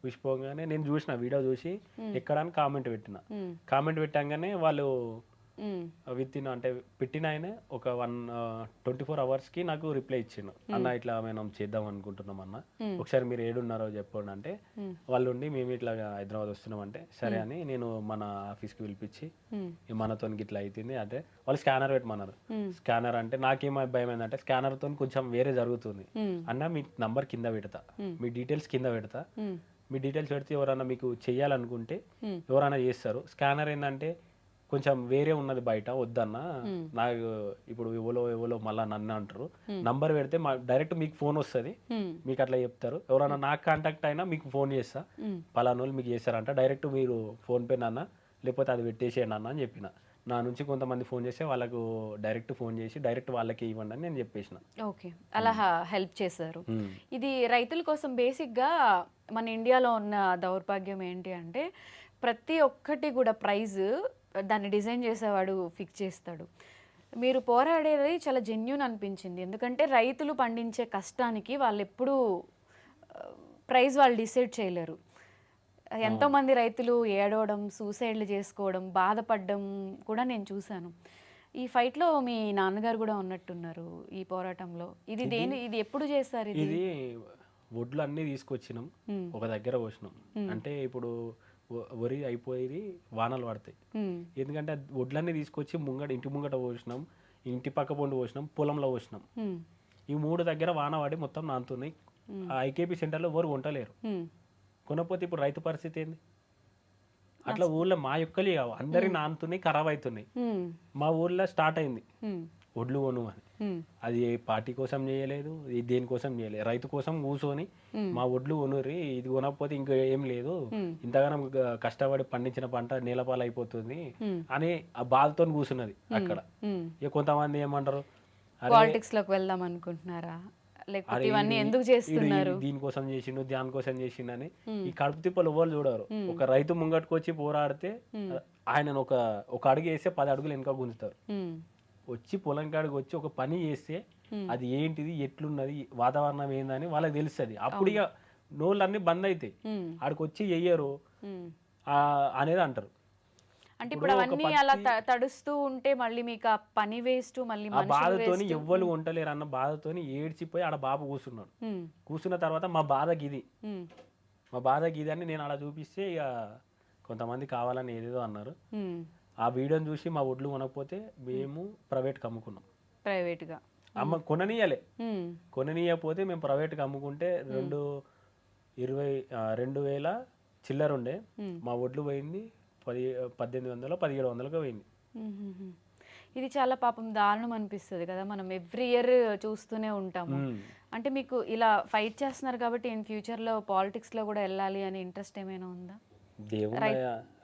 ముసిపోగానే నేను చూసిన వీడియో చూసి ఎక్కడ అని కామెంట్ పెట్టాగానే వాళ్ళు విత్ ఇన్ అంటే పెట్టిన ఆయన ఒక 24 hours నాకు రిప్లై ఇచ్చిండు. అన్న ఇట్లా మనం చేద్దాం అనుకుంటున్నాం అన్న, ఒకసారి మీరు ఏడున్నారో చెప్పండి అంటే, వాళ్ళు ఉండి మేము ఇట్లా హైదరాబాద్ వస్తున్నాం అంటే సరే అని నేను మన ఆఫీస్కి పిలిపించి మనతో ఇట్లా అవుతుంది అంటే వాళ్ళు స్కానర్ పెట్టమన్నారు. స్కానర్ అంటే నాకేమో భయం ఏంటంటే స్కానర్తో కొంచెం వేరే జరుగుతుంది అన్న, మీ నంబర్ కింద పెడతా, మీ డీటెయిల్స్ కింద పెడతా, మీ డీటెయిల్స్ పెడితే ఎవరైనా మీకు చెయ్యాలనుకుంటే ఎవరైనా చేస్తారు. స్కానర్ ఏంటంటే కొంచెం వేరే ఉన్నది బయట, వద్దన్న నాకు ఇప్పుడు ఎవరో మళ్ళీ నన్ను అంటారు. నంబర్ పెడితే డైరెక్ట్ మీకు ఫోన్ వస్తుంది, మీకు అట్లా చెప్తారు. ఎవరైనా నాకు కాంటాక్ట్ అయినా మీకు ఫోన్ చేస్తా, పలానా వాళ్ళు మీకు చేస్తారంట, డైరెక్ట్ మీరు ఫోన్పే నాన్న లేకపోతే అది పెట్టేసేయండి అన్న అని చెప్పిన. నా నుంచి కొంతమంది ఫోన్ చేస్తే వాళ్ళకు డైరెక్ట్ ఫోన్ చేసి డైరెక్ట్ వాళ్ళకి ఇవ్వండి అని నేను చెప్పేసిన. ఓకే, అలా హెల్ప్ చేశారు. ఇది రైతుల కోసం. బేసిక్గా మన ఇండియాలో ఉన్న దౌర్భాగ్యం ఏంటి అంటే ప్రతి ఒక్కటి కూడా ప్రైజ్ దాన్ని డిజైన్ చేసేవాడు ఫిక్స్ చేస్తాడు. మీరు పోరాడేది చాలా జెన్యూన్ అనిపించింది, ఎందుకంటే రైతులు పండించే కష్టానికి వాళ్ళు ఎప్పుడూ ప్రైజ్ వాళ్ళు డిసైడ్ చేయలేరు. ఎంతోమంది రైతులు ఏడవడం, సూసైడ్లు చేసుకోవడం, బాధపడడం కూడా నేను చూశాను. ఈ ఫైట్లో మీ నాన్నగారు కూడా ఉన్నట్టున్నారు ఈ పోరాటంలో. ఇది ఎప్పుడు చేస్తారు? ఇది వడ్లు అన్నీ తీసుకొచ్చినాం, ఒక దగ్గర పోసినాం. అంటే ఇప్పుడు వరి అయిపోయి వానలు పడతాయి, ఎందుకంటే వడ్లన్నీ తీసుకొచ్చి ఇంటి ముంగట పోసినాం, ఇంటి పక్క పొండి పోసినాం, పొలంలో పోసినాం. ఈ 3 దగ్గర వాన పడి మొత్తం నానుతున్నాయి. ఆ ఐకేపీ సెంటర్లో ఎవరు కొంటలేరు. కొనకపోతే ఇప్పుడు రైతు పరిస్థితి ఏంది? అట్లా ఊళ్ళో మా యొక్కలే కావు, అందరి నానుతున్నాయి, ఖరాబ్ అవుతున్నాయి. మా ఊర్లో స్టార్ట్ అయింది వడ్లు కొను అని. అది పార్టీ కోసం చేయలేదు, దేనికోసం చేయలేదు, రైతు కోసం కూర్చొని మా వడ్లు కొనుర్రి, ఇది కొనకపోతే ఇంకా ఏం లేదు, ఇంతగానం కష్టపడి పండించిన పంట నేలపాలు అయిపోతుంది అని ఆ బాధతో కూర్చున్నది అక్కడ. ఇక కొంతమంది ఏమంటారు, పాలిటిక్స్ లోకి వెళ్దాం అనుకుంటున్నారా, లేకపోతే ఇవన్నీ ఎందుకు చేస్తున్నారు, దీనికోసం చేసిండు దానికోసం చేసిండు అని ఈ కడుపు తిప్పలు ఎవరు చూడరు. ఒక రైతు ముంగట్టుకొచ్చి పోరాడితే ఆయన ఒక అడుగు వేస్తే 10 అడుగులు వెనక గుంజుతారు. వచ్చి పొలం కాడికి వచ్చి ఒక పని చేస్తే అది ఏంటిది, ఎట్లున్నది, వాతావరణం ఏందని వాళ్ళకి తెలుస్తుంది. అప్పుడు ఇక నోళ్ళన్నీ బంద్ అవుతాయి, ఆడికి వచ్చి చెయ్యరు అనేది అంటారు. అంటే ఇప్పుడు అవన్నీ అలా తడుస్తూ ఉంటే మళ్ళీ మీకు ఆ పని వేస్ట్, మళ్ళీ ఆ బాధతోని ఎవ్వరు ఉండలేరు అన్న బాధతోని ఏడ్చిపోయి ఆడ బాబు కూర్చున్నాడు. కూర్చున్న తర్వాత మా బాధ గిది అని నేను అలా చూపిస్తే ఇక కొంతమంది కావాలని ఏదేదో అన్నారు. ఆ వీడియోని చూసి మా ఒడ్లు కొనకపోతే మేము ప్రైవేట్కి అమ్ముకున్నాం. ప్రైవేట్గా కొననీయకపోతే మేము ప్రైవేట్కి అమ్ముకుంటే 2,000 చిల్లర ఉండే, మా ఒడ్లు పోయింది 1,800 1,700 పోయింది. ఇది చాలా పాపం దారుణం అనిపిస్తుంది కదా, మనం ఎవ్రీ ఇయర్ చూస్తూనే ఉంటాము. అంటే మీకు ఇలా ఫైట్ చేస్తున్నారు కాబట్టి ఇన్ ఫ్యూచర్లో పాలిటిక్స్లో కూడా వెళ్ళాలి అని ఇంట్రెస్ట్ ఏమైనా ఉందా? దేవుడు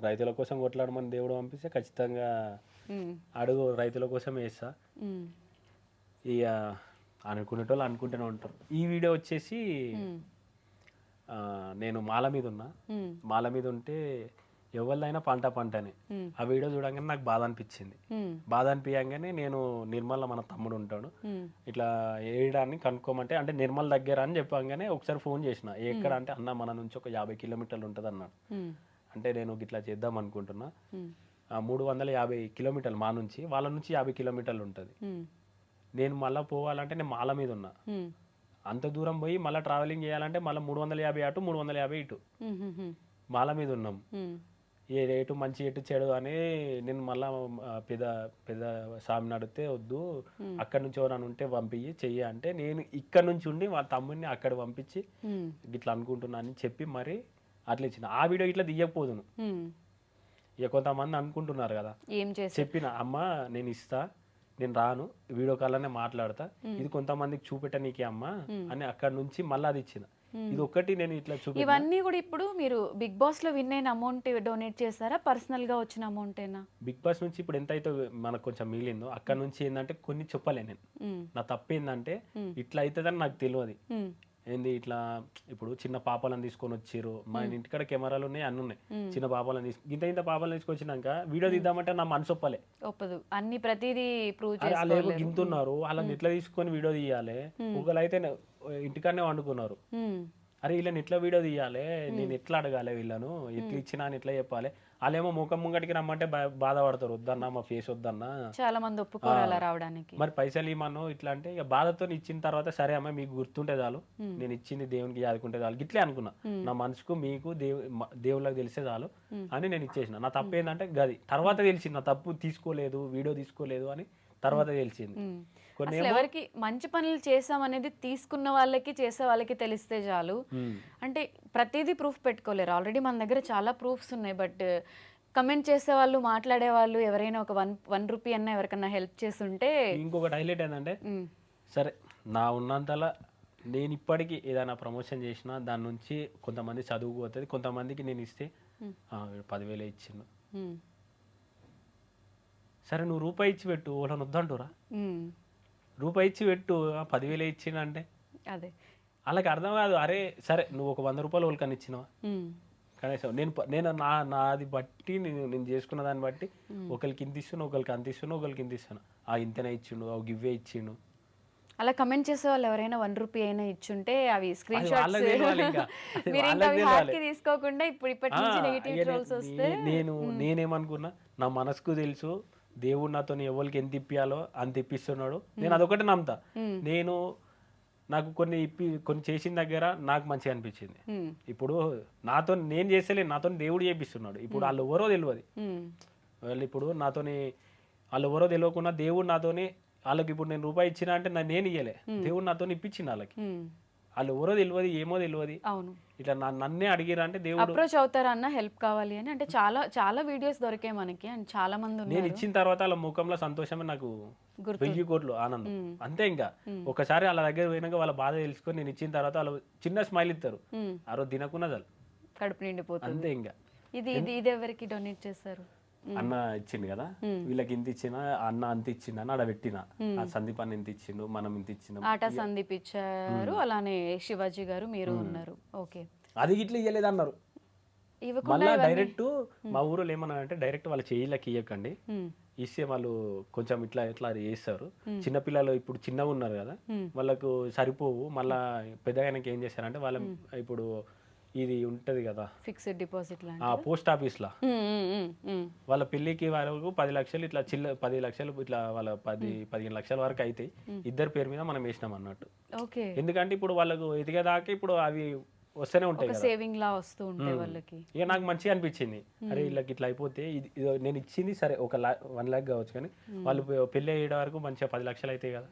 రైతుల కోసం కొట్లాడమని దేవుడు పంపిస్తే ఖచ్చితంగా అడుగు రైతుల కోసం వేస్తా. ఇక అనుకునేటోళ్ళు అనుకుంటూనే ఉంటారు. ఈ వీడియో వచ్చేసి నేను మాల మీద ఉంటే ఎవరిదైనా పంటనే. ఆ వీడియో చూడంగానే నాకు బాధ అనిపించింది. బాధ అనిపించగానే నేను నిర్మల్ మన తమ్ముడు ఉంటాడు, ఇట్లా వేయడాన్ని కనుక్కోమంటే అంటే నిర్మల్ దగ్గర అని చెప్పగానే ఒకసారి ఫోన్ చేసిన. ఎక్కడ అంటే అన్న మన నుంచి ఒక 50 కిలోమీటర్లు ఉంటుంది అన్నాడు. అంటే నేను ఇట్లా చేద్దాం అనుకుంటున్నా. 350 కిలోమీటర్లు మా నుంచి, వాళ్ళ నుంచి 50 కిలోమీటర్లు ఉంటుంది. నేను మళ్ళీ పోవాలంటే నేను మాల మీద ఉన్నా. ఉమ్, అంత దూరం పోయి మళ్ళీ ట్రావెలింగ్ చేయాలంటే మళ్ళీ 350 అటు 350 ఇటు ఉమ్, ఉమ్, ఉమ్, మాల మీద ఉన్నాం. ఉమ్, ఏ రేటు మంచి ఎటు చెడు అని నేను మళ్ళా పెద్ద పెద్ద స్వామిని అడిగితే వద్దు, అక్కడి నుంచి ఎవరైనా ఉంటే పంపించి చెయ్యి అంటే నేను ఇక్కడ నుంచి ఉండి వాళ్ళ తమ్ముడిని అక్కడ పంపించి ఉమ్, ఇట్లా అనుకుంటున్నా అని చెప్పి మరి అట్లా ఇచ్చిన. ఆ వీడియో ఇట్లా తీయకపోదును. ఉమ్. ఇక కొంతమంది అనుకుంటున్నారు కదా, ఏం చేసి చెప్పిన అమ్మ నేను ఇస్తా, నేను రాను, వీడియో కాల్లోనే మాట్లాడతా, ఇది కొంతమందికి చూపెట్టనీకే అమ్మ అని అక్కడ నుంచి మళ్ళీ అది ఇచ్చిన. ఇది ఒక్కటి నేను ఇట్లా చూపి ఇవన్నీ కూడా ఇప్పుడు మీరు బిగ్ బాస్ లో విన్ అయిన అమౌంట్ డొనేట్ చేస్తారా, పర్సనల్ గా వచ్చిన అమౌంటేనా? బిగ్ బాస్ నుంచి ఇప్పుడు ఎంత అయితే మనకు కొంచెం మిగిలిందో అక్కడ నుంచి ఏంటంటే కొన్ని చెప్పలే నేను. నా తప్పు ఏంటంటే ఇట్లా అవుతుందని నాకు తెలియదు. ఏంది ఇట్లా ఇప్పుడు చిన్న పాపాలను తీసుకొని వచ్చిర్రు, మా ఇంటికాడ కెమెరాలు ఉన్నాయి, అన్నీ ఉన్నాయి. చిన్న పాపాలను ఇంత పాపాలను తీసుకొచ్చినాక వీడియో తీద్దామంటే నా మనసు ఒప్పదు. అన్ని ప్రతిదీ ప్రూవ్ వాళ్ళు గింతున్నారు, వాళ్ళని ఎట్లా తీసుకొని వీడియో తీయాలి. ఒకళ్ళైతే ఇంటికాడనే వండుకున్నారు, అరే వీళ్ళని ఎట్లా వీడియో తీయాలి, నేను ఎట్లా అడగాలి, వీళ్ళను ఎట్లా ఇచ్చినా అని ఎట్లా చెప్పాలి. వాళ్ళేమో ముఖం ముంగటికి రమ్మంటే బాధపడతారు, వద్దన్నా మా ఫేస్ వద్దన్నా. చాలా మంది ఒప్పుకోరు అలా రావడానికి. మరి పైసలు ఇమ్మను ఇట్లా అంటే ఇక బాధతో ఇచ్చిన తర్వాత సరే అమ్మ మీకు గుర్తుంటే చాలు, నేను ఇచ్చింది దేవునికి యాదుకుంటే చాలు ఇట్లే అనుకున్నా. నా మనసుకు మీకు దేవుళ్ళకి తెలిసే చాలు అని నేను ఇచ్చేసిన. నా తప్పు ఏంటంటే గది తర్వాత తెలిసింది, నా తప్పు తీసుకోలేదు, వీడియో తీసుకోలేదు అని తర్వాత తెలిసింది. అసలు ఎవరికి మంచి పనులు చేసామనేది తీసుకున్న వాళ్ళకి చేసే వాళ్ళకి తెలిస్తే చాలు. అంటే ప్రతిదీ ప్రూఫ్ పెట్టుకోలేరు, ఆల్రెడీ మన దగ్గర చాలా ప్రూఫ్స్ ఉన్నాయి. బట్ కమెంట్ చేసే వాళ్ళు, మాట్లాడే వాళ్ళు ఎవరైనా ఒక వన్ రూపీ అన్నా ఎవరికన్నా హెల్ప్ చేస్తుంటే. ఇంకొకటి హైలైట్ ఏంటంటే సరే నా ఉన్నంతలా నేను ఇప్పటికీ ఏదైనా ప్రమోషన్ చేసినా దాని నుంచి కొంతమంది చదువుకుపోతుంది, కొంతమందికి నేను ఇస్తే 10,000 ఇచ్చిండు. సరే నువ్వు రూపాయి ఇచ్చి పెట్టు, వాళ్ళని వద్దంటురా. రూపాయి ఇచ్చి పెట్టు, 10,000 ఇచ్చిండంటే అదే వాళ్ళకి అర్థం కాదు. అరే సరే నువ్వు ఒక 100 రూపాయలు వాళ్ళకని ఇచ్చినావా కనీసం. నేను నాది బట్టి నేను చేసుకున్న దాన్ని బట్టి ఒకరికి ఇంత ఇస్తున్నా, ఒకరికి అంత ఇస్తున్నా, ఒకరికి ఇంత ఇస్తున్నా. ఇంతనే ఇచ్చిండు, గివ్వే ఇచ్చిండు. అలా కమెంట్ చేసే వాళ్ళు ఎవరైనా 1 రూపీ అయినా ఇచ్చుంటే అవి స్క్రీన్ షాట్స్ తీసుకోకుండా ఇప్పటి నుంచి నెగటివ్ ట్రోల్స్ వస్తే నేనేమనుకున్నా, నా మనసుకు తెలుసు దేవుడు నాతో ఎవరికి ఎంత ఇప్పియాలో అంత ఇప్పిస్తున్నాడు, నేను అదొకటి నమ్ముతా. నాకు కొన్ని చేసిన దగ్గర నాకు మంచిగా అనిపించింది. ఇప్పుడు నాతో నేను చేస్తలే, నాతో దేవుడు చేపిస్తున్నాడు. ఇప్పుడు వాళ్ళు ఎవరో తెలియదు, వాళ్ళు ఇప్పుడు నాతోని వాళ్ళు ఎవరో తెలియకుండా దేవుడు నాతోని వాళ్ళకి ఇప్పుడు నేను రూపాయి ఇచ్చినా అంటే నేను ఇయ్యలే, దేవుడు నాతో ఇప్పించింది వాళ్ళకి. వాళ్ళు ఎవరో తెలియదు, ఏమో తెలియదు. అవును, ఇట్లా నన్నే అడిగిరా అంటే దేవుడు అప్రోచ్ అవుతారా అన్న హెల్ప్ కావాలి అని. అంటే చాలా చాలా వీడియోస్ దొరికాయి మనకి, అండ్ చాలా మంది నేను ఇచ్చిన తర్వాత వాళ్ళ ముఖంలో సంతోషమే నాకు 1000 కోట్లు ఆనందం. అంతే. ఇంకా ఒకసారి వాళ్ళ దగ్గర పోయినాక వాళ్ళ బాధ తెలుసుకొని నేను ఇచ్చిన తర్వాత వాళ్ళు చిన్న స్మైల్ ఇస్తారు, ఆ రోజు తినకున్నా చాలు, కడుపు నిండిపోతుంది. అంతే. ఇంకా ఇది ఎవరికి డొనేట్ చేస్తారు? అన్న ఇచ్చిండు కదా, వీళ్ళకి ఇంత ఇచ్చిన, అన్న అంత ఇచ్చిండు అని ఆడ పెట్టిన. సందీప్ అన్న ఇంత ఇచ్చిండు, మనం ఇంత ఇచ్చిండు. ఆట సందీప్ ఇచ్చారు, అలానే శివాజీ గారు మీరు ఉన్నారు. ఓకే, అది ఇట్లా ఇయ్యలేదు అన్నారు. మళ్ళా డైరెక్ట్ మా ఊరిలో ఏమన్నా అంటే డైరెక్ట్ వాళ్ళ చేయిలకి ఇయ్యకండి, ఇస్తే వాళ్ళు కొంచెం ఇట్లా ఇట్లా చేస్తారు. చిన్నపిల్లలు ఇప్పుడు చిన్నగా ఉన్నారు కదా, వాళ్ళకు సరిపోవు. మళ్ళా పెద్దగానికి ఏం చేస్తారంటే వాళ్ళ ఇప్పుడు ఇది ఉంటది కదా ఫిక్స్డ్ డిపాజిట్ పోస్ట్ ఆఫీస్ లా, వాళ్ళ పెళ్లికి వాళ్ళకు 10 లక్షలు ఇట్లా 10 లక్షలు ఇట్లా వాళ్ళ 15 లక్షల వరకు అయితే ఇద్దరు పేరు మీద మనం వేసినాం అన్నట్టు. ఎందుకంటే ఇప్పుడు వాళ్ళకు ఎదిగేదాకా ఇప్పుడు అవి వస్తూనే ఉంటాయి కదా, సేవింగ్ లా వస్తూ ఉంటాయి వాళ్ళకి. ఇక నాకు మంచిగా అనిపించింది, అరే వీళ్ళకి ఇట్లా అయిపోతే నేను ఇచ్చింది సరే ఒక 1 లాక్ కావచ్చు, కానీ వాళ్ళు పెళ్లి అయ్యే వరకు మంచిగా 10 లక్షలు అవుతాయి కదా,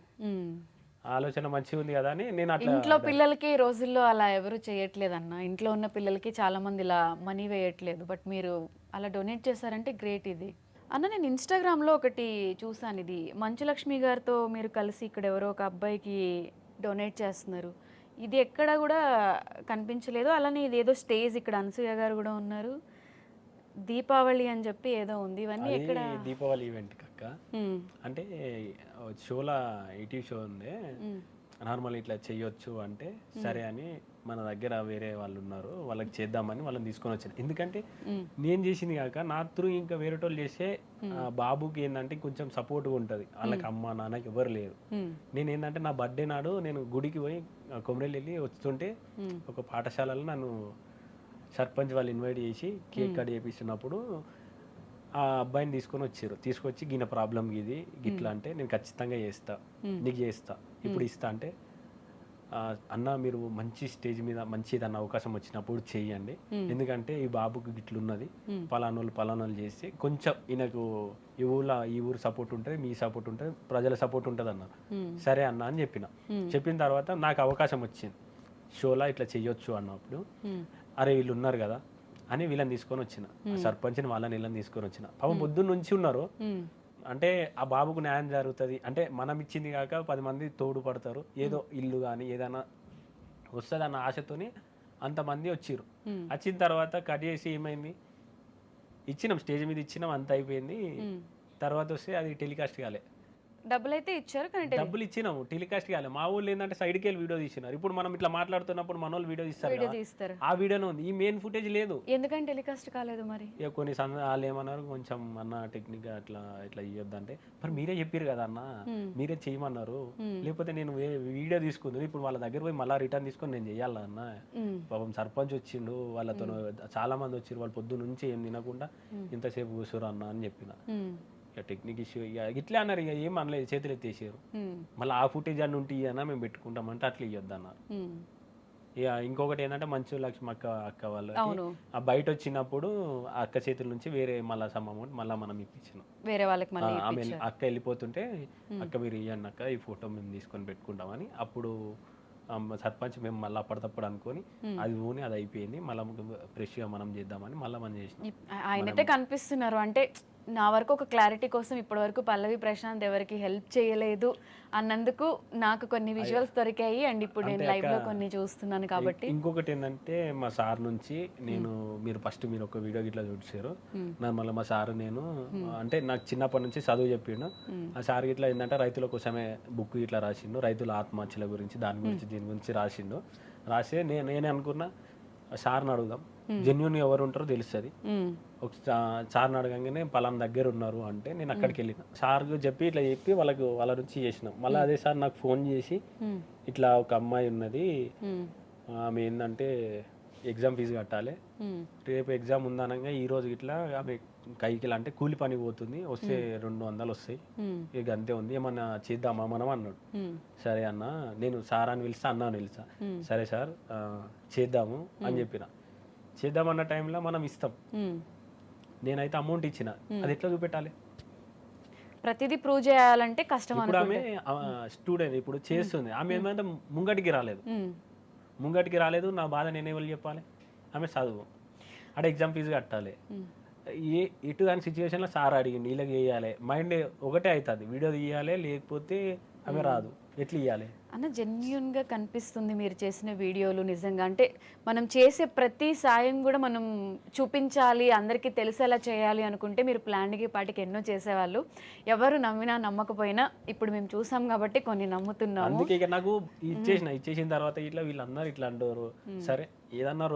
ఆలోచన మంచిగా ఉంది కదా అని నేను అట్లా. ఇంట్లో పిల్లలకి ఈ రోజుల్లో అలా ఎవరు చేయట్లేదు అన్న, ఇంట్లో ఉన్న పిల్లలకి చాలా మంది ఇలా మనీ వేయట్లేదు. బట్ మీరు అలా డొనేట్ చేశారంటే గ్రేట్. ఇది అన్న నేను ఇన్స్టాగ్రామ్లో ఒకటి చూసాను, ఇది మంచు లక్ష్మి గారితో మీరు కలిసి ఇక్కడ ఎవరో ఒక అబ్బాయికి డొనేట్ చేస్తున్నారు. ఇది ఎక్కడ కూడా కనిపించలేదు. అలానే ఇది ఏదో స్టేజ్, ఇక్కడ అనసూయ గారు కూడా ఉన్నారు, దీపావళి అని చెప్పి ఏదో ఉంది. ఇవన్నీ ఎక్కడ? దీపావళి ఈవెంట్ కక్క, అంటే షోలా ఈటీవీ షో ఉంది, నార్మల్ ఇట్లా చెయ్యొచ్చు అంటే సరే అని మన దగ్గర వేరే వాళ్ళు ఉన్నారు, వాళ్ళకి చేద్దామని వాళ్ళని తీసుకొని వచ్చాను. ఎందుకంటే నేను చేసింది కాక నా త్రూ ఇంకా వేరే వాళ్ళు చేస్తే బాబుకి ఏంటంటే కొంచెం సపోర్ట్గా ఉంటుంది, వాళ్ళకి అమ్మ నాన్నకి ఎవరు లేరు. నేను ఏంటంటే నా బర్త్డే నాడు నేను గుడికి పోయి కొమరేలు వెళ్ళి వస్తుంటే ఒక పాఠశాలలో నన్ను సర్పంచ్ వాళ్ళు ఇన్వైట్ చేసి కేక్ కట్ చేపిస్తున్నప్పుడు ఆ అబ్బాయిని తీసుకొచ్చి గిన ప్రాబ్లం ఇది గిట్లా అంటే నేను ఖచ్చితంగా చేస్తా, నీకు చేస్తా, ఇప్పుడు ఇస్తా అంటే అన్న మీరు మంచి స్టేజ్ మీద మంచి ఏదన్నా అవకాశం వచ్చినప్పుడు చెయ్యండి, ఎందుకంటే ఈ బాబుకి గిట్లున్నది, పలానోళ్ళు చేసి కొంచెం ఈయనకు ఈ ఊరు సపోర్ట్ ఉంటుంది, మీ సపోర్ట్ ఉంటుంది, ప్రజల సపోర్ట్ ఉంటుంది అన్నారు. సరే అన్న అని చెప్పిన తర్వాత నాకు అవకాశం వచ్చింది షోలా ఇట్లా చెయ్యొచ్చు అన్నప్పుడు, అరే వీళ్ళు ఉన్నారు కదా అని వీళ్ళని తీసుకొని వచ్చిన, సర్పంచ్ని వాళ్ళని వీళ్ళని తీసుకొని వచ్చిన. పాపం పొద్దున్న నుంచి ఉన్నారు, అంటే ఆ బాబుకు న్యాయం జరుగుతుంది అంటే మనం ఇచ్చింది కాక 10 మంది తోడు పడతారు, ఏదో ఇల్లు కానీ ఏదైనా వస్తుంది అన్న ఆశతోని అంతమంది వచ్చిర్రు. వచ్చిన తర్వాత కట్ చేసి ఏమైంది, ఇచ్చినాం స్టేజ్ మీద ఇచ్చినాం, అంత అయిపోయింది. తర్వాత వస్తే అది టెలికాస్ట్ కాలే. డబ్బులు అయితే ఇచ్చారు కానీ డబ్బులు ఇచ్చినాము, టెలికాస్ట్ కాలే. మా ఊళ్ళు ఏంటంటే సైడ్కి వెళ్ళి వీడియో తీసినారు. ఇప్పుడు మనం ఇట్లా మాట్లాడుతున్నప్పుడు మన వాళ్ళు వీడియో తీస్తారు, ఆ వీడియోనే ఉంది, ఈ మెయిన్ ఫుటేజ్ లేదు. ఎందుకంటే టెలికాస్ట్ కాలేదు మరి? ఇక కొన్ని వాళ్ళు ఏమన్నారు, కొంచెం అన్న టెక్నిక్ అట్లా ఇట్లా ఇవ్వద్దంటే, మరి మీరే చెప్పారు కదా అన్న, మీరే చేయమన్నారు, లేకపోతే నేను వీడియో తీసుకుంది ఇప్పుడు వాళ్ళ దగ్గర పోయి మళ్ళీ రిటర్న్ తీసుకొని నేను చెయ్యాలా అన్న. పాపం సర్పంచ్ వచ్చిండు, వాళ్ళతో చాలా మంది వచ్చిర్రు, వాళ్ళు పొద్దు నుంచి ఏం తినకుండా ఇంతసేపు కూర్చోరు అన్న అని చెప్పిన. ఇక టెక్నిక్ ఇష్యూ ఇక ఇట్లే అన్నారు, ఇక ఏం అనలేదు, చేతులు ఎత్తేసారు. మళ్ళీ ఆ ఫుటేజ్ అన్ని ఉంటే అన్న మేము పెట్టుకుంటామంటే అట్లా ఇవ్వద్దు అన్నారు. ఇక ఇంకొకటి ఏంటంటే మంచు లక్ష్మి అక్క వాళ్ళు ఆ బయట వచ్చినప్పుడు ఆ అక్క చేతుల నుంచి వేరే మళ్ళీ సమ్ అమౌంట్ మళ్ళీ మనం ఇప్పించినాం వేరే వాళ్ళకి. ఆమె అక్క వెళ్ళిపోతుంటే అక్క మీరు ఇవ్వండి అక్క, ఈ ఫోటో మేము తీసుకొని పెట్టుకుంటామని అప్పుడు సర్పంచ్ మేము మళ్ళీ అప్పటికప్పుడు అనుకొని అది ఊని అది అయిపోయింది, మళ్ళీ ఫ్రెష్గా మనం చేద్దామని మళ్ళీ మనం చేసినాం. ఆయనైతే కనిపిస్తున్నారు, అంటే నా వరకు ఒక క్లారిటీ కోసం ఇప్పటి వరకు పల్లవి ప్రశాంత్ ఎవరికి హెల్ప్ చేయలేదు అన్నందుకు నాకు కొన్ని విజువల్స్ దొరికాయి, అండ్ ఇప్పుడు నేను లైవ్ లో కొన్ని చూస్తున్నాను కాబట్టి. ఇంకొకటి ఏంటంటే మా సార్ నుంచి మీరు ఫస్ట్ ఒక వీడియో గిట్లా చూసారు, మళ్ళీ మా సార్ నేను అంటే నాకు చిన్నప్పటి నుంచి చదువు చెప్పిండు. ఆ సార్ గిట్లా ఏంటంటే రైతుల కోసమే బుక్ ఇట్లా రాసిండు, రైతుల ఆత్మహత్యల గురించి దీని గురించి రాసిండు. రాసే నేనే అనుకున్నా సార్ని అడుగుదాం, జెన్యున్ ఎవరు ఉంటారో తెలుస్తుంది. ఒక సార్ని అడగంగానే పలానా దగ్గర ఉన్నారు అంటే నేను అక్కడికి వెళ్ళిన, సార్ ఇట్లా చెప్పి వాళ్ళ నుంచి చేసినాం. మళ్ళీ అదే సార్ నాకు ఫోన్ చేసి ఇట్లా ఒక అమ్మాయి ఉన్నది, ఆమె ఏంటంటే ఎగ్జామ్ ఫీజు కట్టాలి, రేపు ఎగ్జామ్ ఉందనగా ఈ రోజు ఇట్లా ఆమె కైకిలా అంటే కూలి పని పోతుంది, వస్తే 200 వస్తాయి, ఇక అంతే ఉంది, ఏమన్నా చేద్దామా మనం అన్నాడు. సరే అన్న, నేను సార్ అని పిలిస్తా, అన్న అని పిలుస్తా, సరే సార్ చేద్దాము అని చెప్పిన. చేద్దామన్న టైంలో మనం ఇస్తాం, నేనైతే అమౌంట్ ఇచ్చిన, అది ఎట్లా చూపెట్టాలి? ప్రతిదీ ప్రూవ్ చేయాలంటే కష్టం. ఇప్పుడు ఆమె స్టూడెంట్ ఇప్పుడు చేస్తుంది, ఆమె ఏమంటే ముంగటికి రాలేదు, నా బాధ నేనే వాళ్ళు చెప్పాలి? ఆమె చదువు అంటే ఎగ్జామ్ ఫీజు కట్టాలి, ఎటు దాని సిచ్యువేషన్లో సార్ అడిగింది వీళ్ళకి వేయాలి, మైండ్ ఒకటే అవుతుంది, వీడియో తీయాలి లేకపోతే ఆమె రాదు, ఎట్లా ఇవ్వాలి అన్న? జెన్యున్గా కనిపిస్తుంది మీరు చేసిన వీడియోలు, నిజంగా అంటే మనం చేసే ప్రతి సాయం కూడా మనం చూపించాలి, అందరికీ తెలిసేలా చేయాలి అనుకుంటే మీరు ప్లాన్కి పాటికి ఎన్నో చేసేవాళ్ళు, ఎవరు నమ్మినా నమ్మకపోయినా ఇప్పుడు మేము చూసాం కాబట్టి కొన్ని నమ్ముతున్నాము. అందుకే ఇక నాకు ఇచ్చేసిన తర్వాత ఇట్లా వీళ్ళందరూ ఇట్లా అంటారు. సరే ఏదన్నా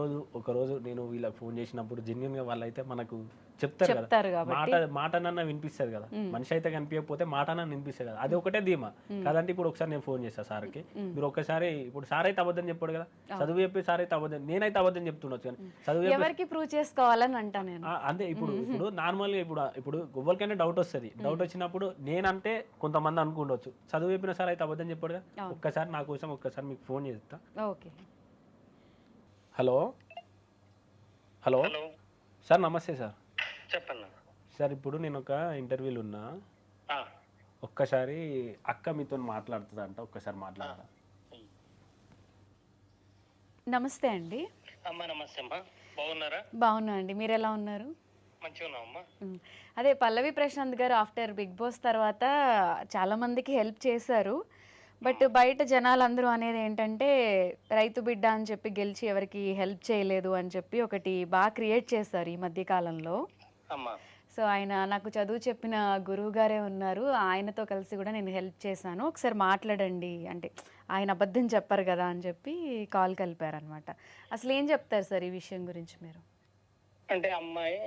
ఒక రోజు నేను వీళ్ళకి ఫోన్ చేసినప్పుడు జెన్యున్గా వాళ్ళైతే మనకు చెప్తారు కదా, మాటనన్నా వినిపిస్తుంది కదా, మనిషి అయితే కనిపించకపోతే మాటనన్నా వినిపిస్తుంది కదా, అది ఒకటే ధీమా కదంటే. ఇప్పుడు ఒకసారి నేను ఫోన్ చేస్తాను సార్కి, మీరు ఒక్కసారి ఇప్పుడు సార్ అయితే అబద్ధం చెప్పాడు కదా, చదువు చెప్పి సార్ అయితే అబద్ధం, నేనైతే అబద్ధం చెప్తుండొచ్చు కానీ చదువు ఎవరికి ప్రూవ్ చేసుకోవాలని అంటా నేను. అంతే ఇప్పుడు నార్మల్గా ఇప్పుడు ఎవరికైనా డౌట్ వస్తుంది, డౌట్ వచ్చినప్పుడు నేనంటే కొంతమంది అనుకుండొచ్చు, చదువు చెప్పిన సార్ అయితే అబద్ధం చెప్పాడు కదా, ఒక్కసారి నా కోసం ఒక్కసారి మీకు ఫోన్ చేస్తా. ఓకే. హలో సార్, నమస్తే సార్. చెప్పండి సార్, ఇప్పుడు నేను ఒక ఇంటర్వ్యూలో ఉన్నా, ఒక్కసారి అక్క మీతో మాట్లాడుతుందంట, ఒక్కసారి మాట్లాడరా? నమస్తే అండి. అమ్మా నమస్తే అమ్మా, బాగున్నారా? బాగున్నా అండి, మీరు ఎలా ఉన్నారు? మంచిగా ఉన్నామమ్మా. అదే పల్లవి ప్రశాంత్ గారు ఆఫ్టర్ బిగ్ బాస్ తర్వాత చాలా మందికి హెల్ప్ చేశారు, బట్ బయట జనాలందరూ అనేది ఏంటంటే రైతు బిడ్డ అని చెప్పి గెలిచి ఎవరికి హెల్ప్ చేయలేదు అని చెప్పి ఒకటి బాగా క్రియేట్ చేశారు ఈ మధ్య కాలంలో. సో ఆయన నాకు చదువు చెప్పిన గురువు గారే ఉన్నారు, ఆయనతో కలిసి కూడా నేను హెల్ప్ చేశాను, ఒకసారి మాట్లాడండి అంటే ఆయన అబద్ధం చెప్పారు కదా అని చెప్పి కాల్ కలిపారనమాట. అసలు ఏం చెప్తారు సార్ ఈ విషయం గురించి మీరు? అంటే అమ్మాయి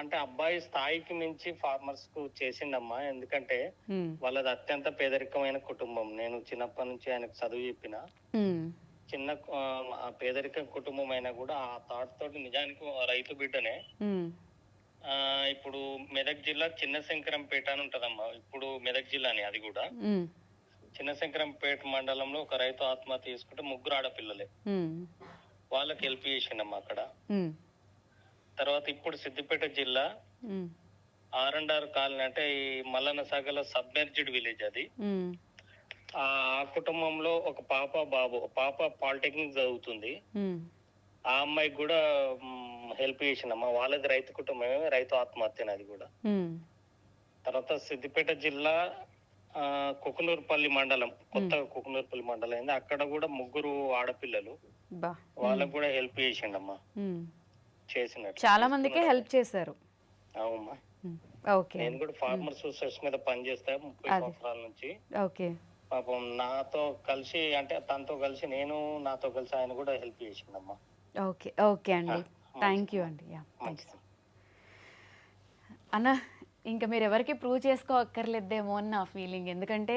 అంటే అబ్బాయి స్థాయికి మించి ఫార్మర్స్ కు చేసిండమ్మా, ఎందుకంటే వాళ్ళది అత్యంత పేదరికమైన కుటుంబం. నేను చిన్నప్పటి నుంచి ఆయనకు చదువు చెప్పిన, చిన్న పేదరిక కుటుంబం అయినా కూడా ఆ థాట్ తోటి నిజానికి రైతు బిడ్డనే ఇప్పుడు మెదక్ జిల్లా చిన్న శంకరంపేట అని ఉంటదమ్మా. ఇప్పుడు మెదక్ జిల్లాని అది కూడా. చిన్న శంకరంపేట మండలంలో ఒక రైతు ఆత్మహత్య చేసుకుంటే 3 ఆడపిల్లలే. వాళ్ళకి హెల్ప్ చేసిండమ్మా అక్కడ. తర్వాత ఇప్పుడు సిద్దిపేట జిల్లా R&R కాలనీ అంటే ఈ మల్లన్న సాగర్లో సబ్మెర్జ్డ్ విలేజ్ అది. ఆ కుటుంబంలో ఒక పాప బాబు. పాప పాలిటెక్నిక్ చదువుతుంది. ఆ అమ్మాయికి కూడా హెల్ప్ చేసిందమ్మా. వాళ్ళది రైతు కుటుంబమే, రైతు ఆత్మహత్య అది కూడా. తర్వాత సిద్దిపేట జిల్లా కుకునూరుపల్లి మండలం, కొత్తగా కుకునూరుపల్లి మండలం అయింది. అక్కడ కూడా 3 ఆడపిల్లలు. వాళ్ళకు కూడా హెల్ప్ చేసిండమ్మా. చేసినట్టు చాలా మందికి హెల్ప్ చేశారు. అవుమ్మా. ఓకే. నేను కూడా ఫార్మర్ సూసైడ్స్ మీద పనిచేస్తా 30 సంవత్సరాల నుంచి. ఓకే. పాపం నాతో కలిసి అంటే తనతో కలిసి నేను, నాతో కలిసి ఆయన కూడా హెల్ప్ చేసిండమ్మా. ఓకే. ఓకే అండి, థ్యాంక్ యూ అండి. అన్న, ఇంకా మీరు ఎవరికి ప్రూవ్ చేసుకోక్కర్లేదేమో అని నా ఫీలింగ్. ఎందుకంటే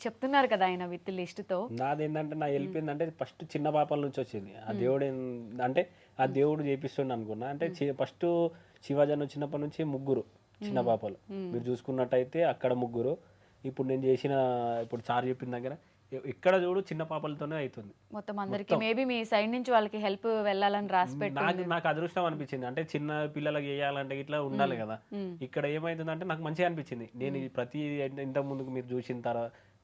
చెప్తున్నారు కదా ఆయన విత్ లిస్ట్తో. నాది ఏంటంటే నా హెల్ప్ ఏంటంటే ఫస్ట్ చిన్న పాపల నుంచి వచ్చింది. ఆ దేవుడు అంటే ఆ దేవుడు చేపిస్తుండ అనుకున్నా. అంటే ఫస్ట్ శివాజీ వచ్చినప్పటి నుంచి 3 చిన్న పాపలు. మీరు చూసుకున్నట్టయితే అక్కడ 3. ఇప్పుడు నేను చేసిన ఇప్పుడు సార్ చెప్పిన దగ్గర ఇక్కడ చూడు చిన్న పాపలతోనే అవుతుంది మొత్తం అందరికి. మేబీ మీ సైడ్ నుంచి వాళ్ళకి హెల్ప్ వెళ్ళాలని రాసి పెట్టి నాకు అదృష్టం అనిపించింది. అంటే చిన్న పిల్లలకి వేయాలంటే ఇట్లా ఉండాలి కదా. ఇక్కడ ఏమైతుందంటే నాకు మంచిగా అనిపించింది. నేను ప్రతి ఇంత ముందుకు మీరు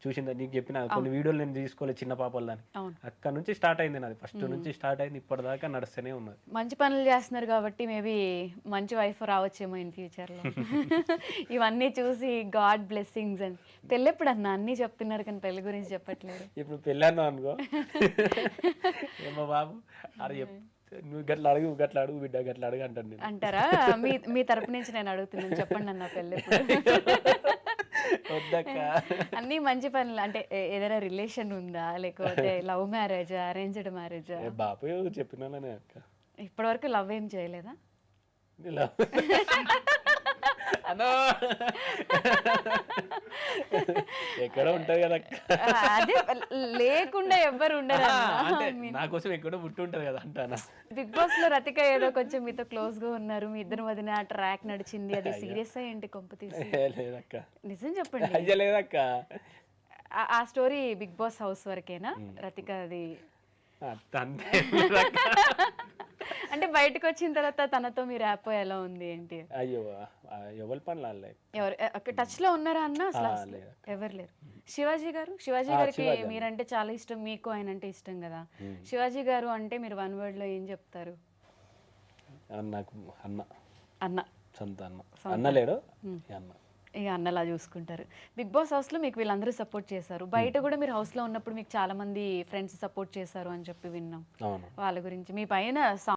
చూసిందా నీకు చెప్పిన కొన్ని వీడియోలు నేను తీసుకోలేదు చిన్న పాపలని. అక్కడ నుంచి స్టార్ట్ అయింది నాది. ఫస్ట్ నుంచి స్టార్ట్ అయింది, ఇప్పటిదాకా నడుస్తూనే ఉన్నది. మంచి పనులు చేస్తున్నారు కాబట్టి మేబీ మంచి వైఫ్ రావచ్చేమో ఇన్ ఫ్యూచర్లో. ఇవన్నీ చూసి గాడ్ బ్లెస్సింగ్స్ అని. పెళ్ళి ఎప్పుడు అన్న అన్నీ చెప్తున్నారు కానీ పెళ్లి గురించి చెప్పట్లేదు. ఇప్పుడు పెళ్ళాను అనుకో ఏమో బాబు అది నువ్వు గట్ల అడుగు బిడ్డ గట్ల అడుగు అంటాను అంటారా? మీ తరపు నుంచి నేను అడుగుతున్నాను, చెప్పండి అన్న పెళ్ళి అన్ని మంచి పనులు. అంటే ఏదైనా రిలేషన్ ఉందా, లేకపోతే లవ్ మ్యారేజా, అరేంజ్డ్ మ్యారేజా? బాబు చెప్పినానే అక్క. ఇప్పటి వరకు లవ్ ఏం చేయలేదా? ఎక్కడ ఉంటాయి కదా అదే లేకుండా ఎవ్వరు ఉండరు. నా కోసం ఎక్కడో పుట్టి ఉంటది కదా అంటానా. బిగ్ బాస్ లో రతిక ఏదో కొంచెం మీతో క్లోజ్ గా ఉన్నారు, మీ ఇద్దరు వదిన ట్రాక్ నడిచింది, అది సీరియస్ ఏంటి కొంప తీసి? లేదక్క, నిజం చెప్పండి. అయ్యా లేదక్క. ఆ స్టోరీ బిగ్ బాస్ హౌస్ వరకేనా రతిక? అది అంటే బయటకు వచ్చిన తర్వాత తనతో మీ ర్యాప్ ఎలా ఉంది ఏంటి? అయ్యో ఎవరి పనులు ఎవరు టచ్ లో ఉన్నారా అన్న? అసలు ఎవరు లేరు. శివాజీ గారికి మీరంటే చాలా ఇష్టం, మీకు ఆయన అంటే ఇష్టం కదా. శివాజీ గారు అంటే మీరు 1 word లో ఏం చెప్తారు? నాకు అన్న. అన్న, సొంత అన్న. అన్న లేడు, అన్న. ఇక అన్నలా చూసుకుంటారు. బిగ్ బాస్ హౌస్లో మీకు వీళ్ళందరూ సపోర్ట్ చేశారు. బయట కూడా మీరు హౌస్లో ఉన్నప్పుడు మీకు చాలా మంది ఫ్రెండ్స్ సపోర్ట్ చేశారు అని చెప్పి విన్నాం. వాళ్ళ గురించి మీ పైన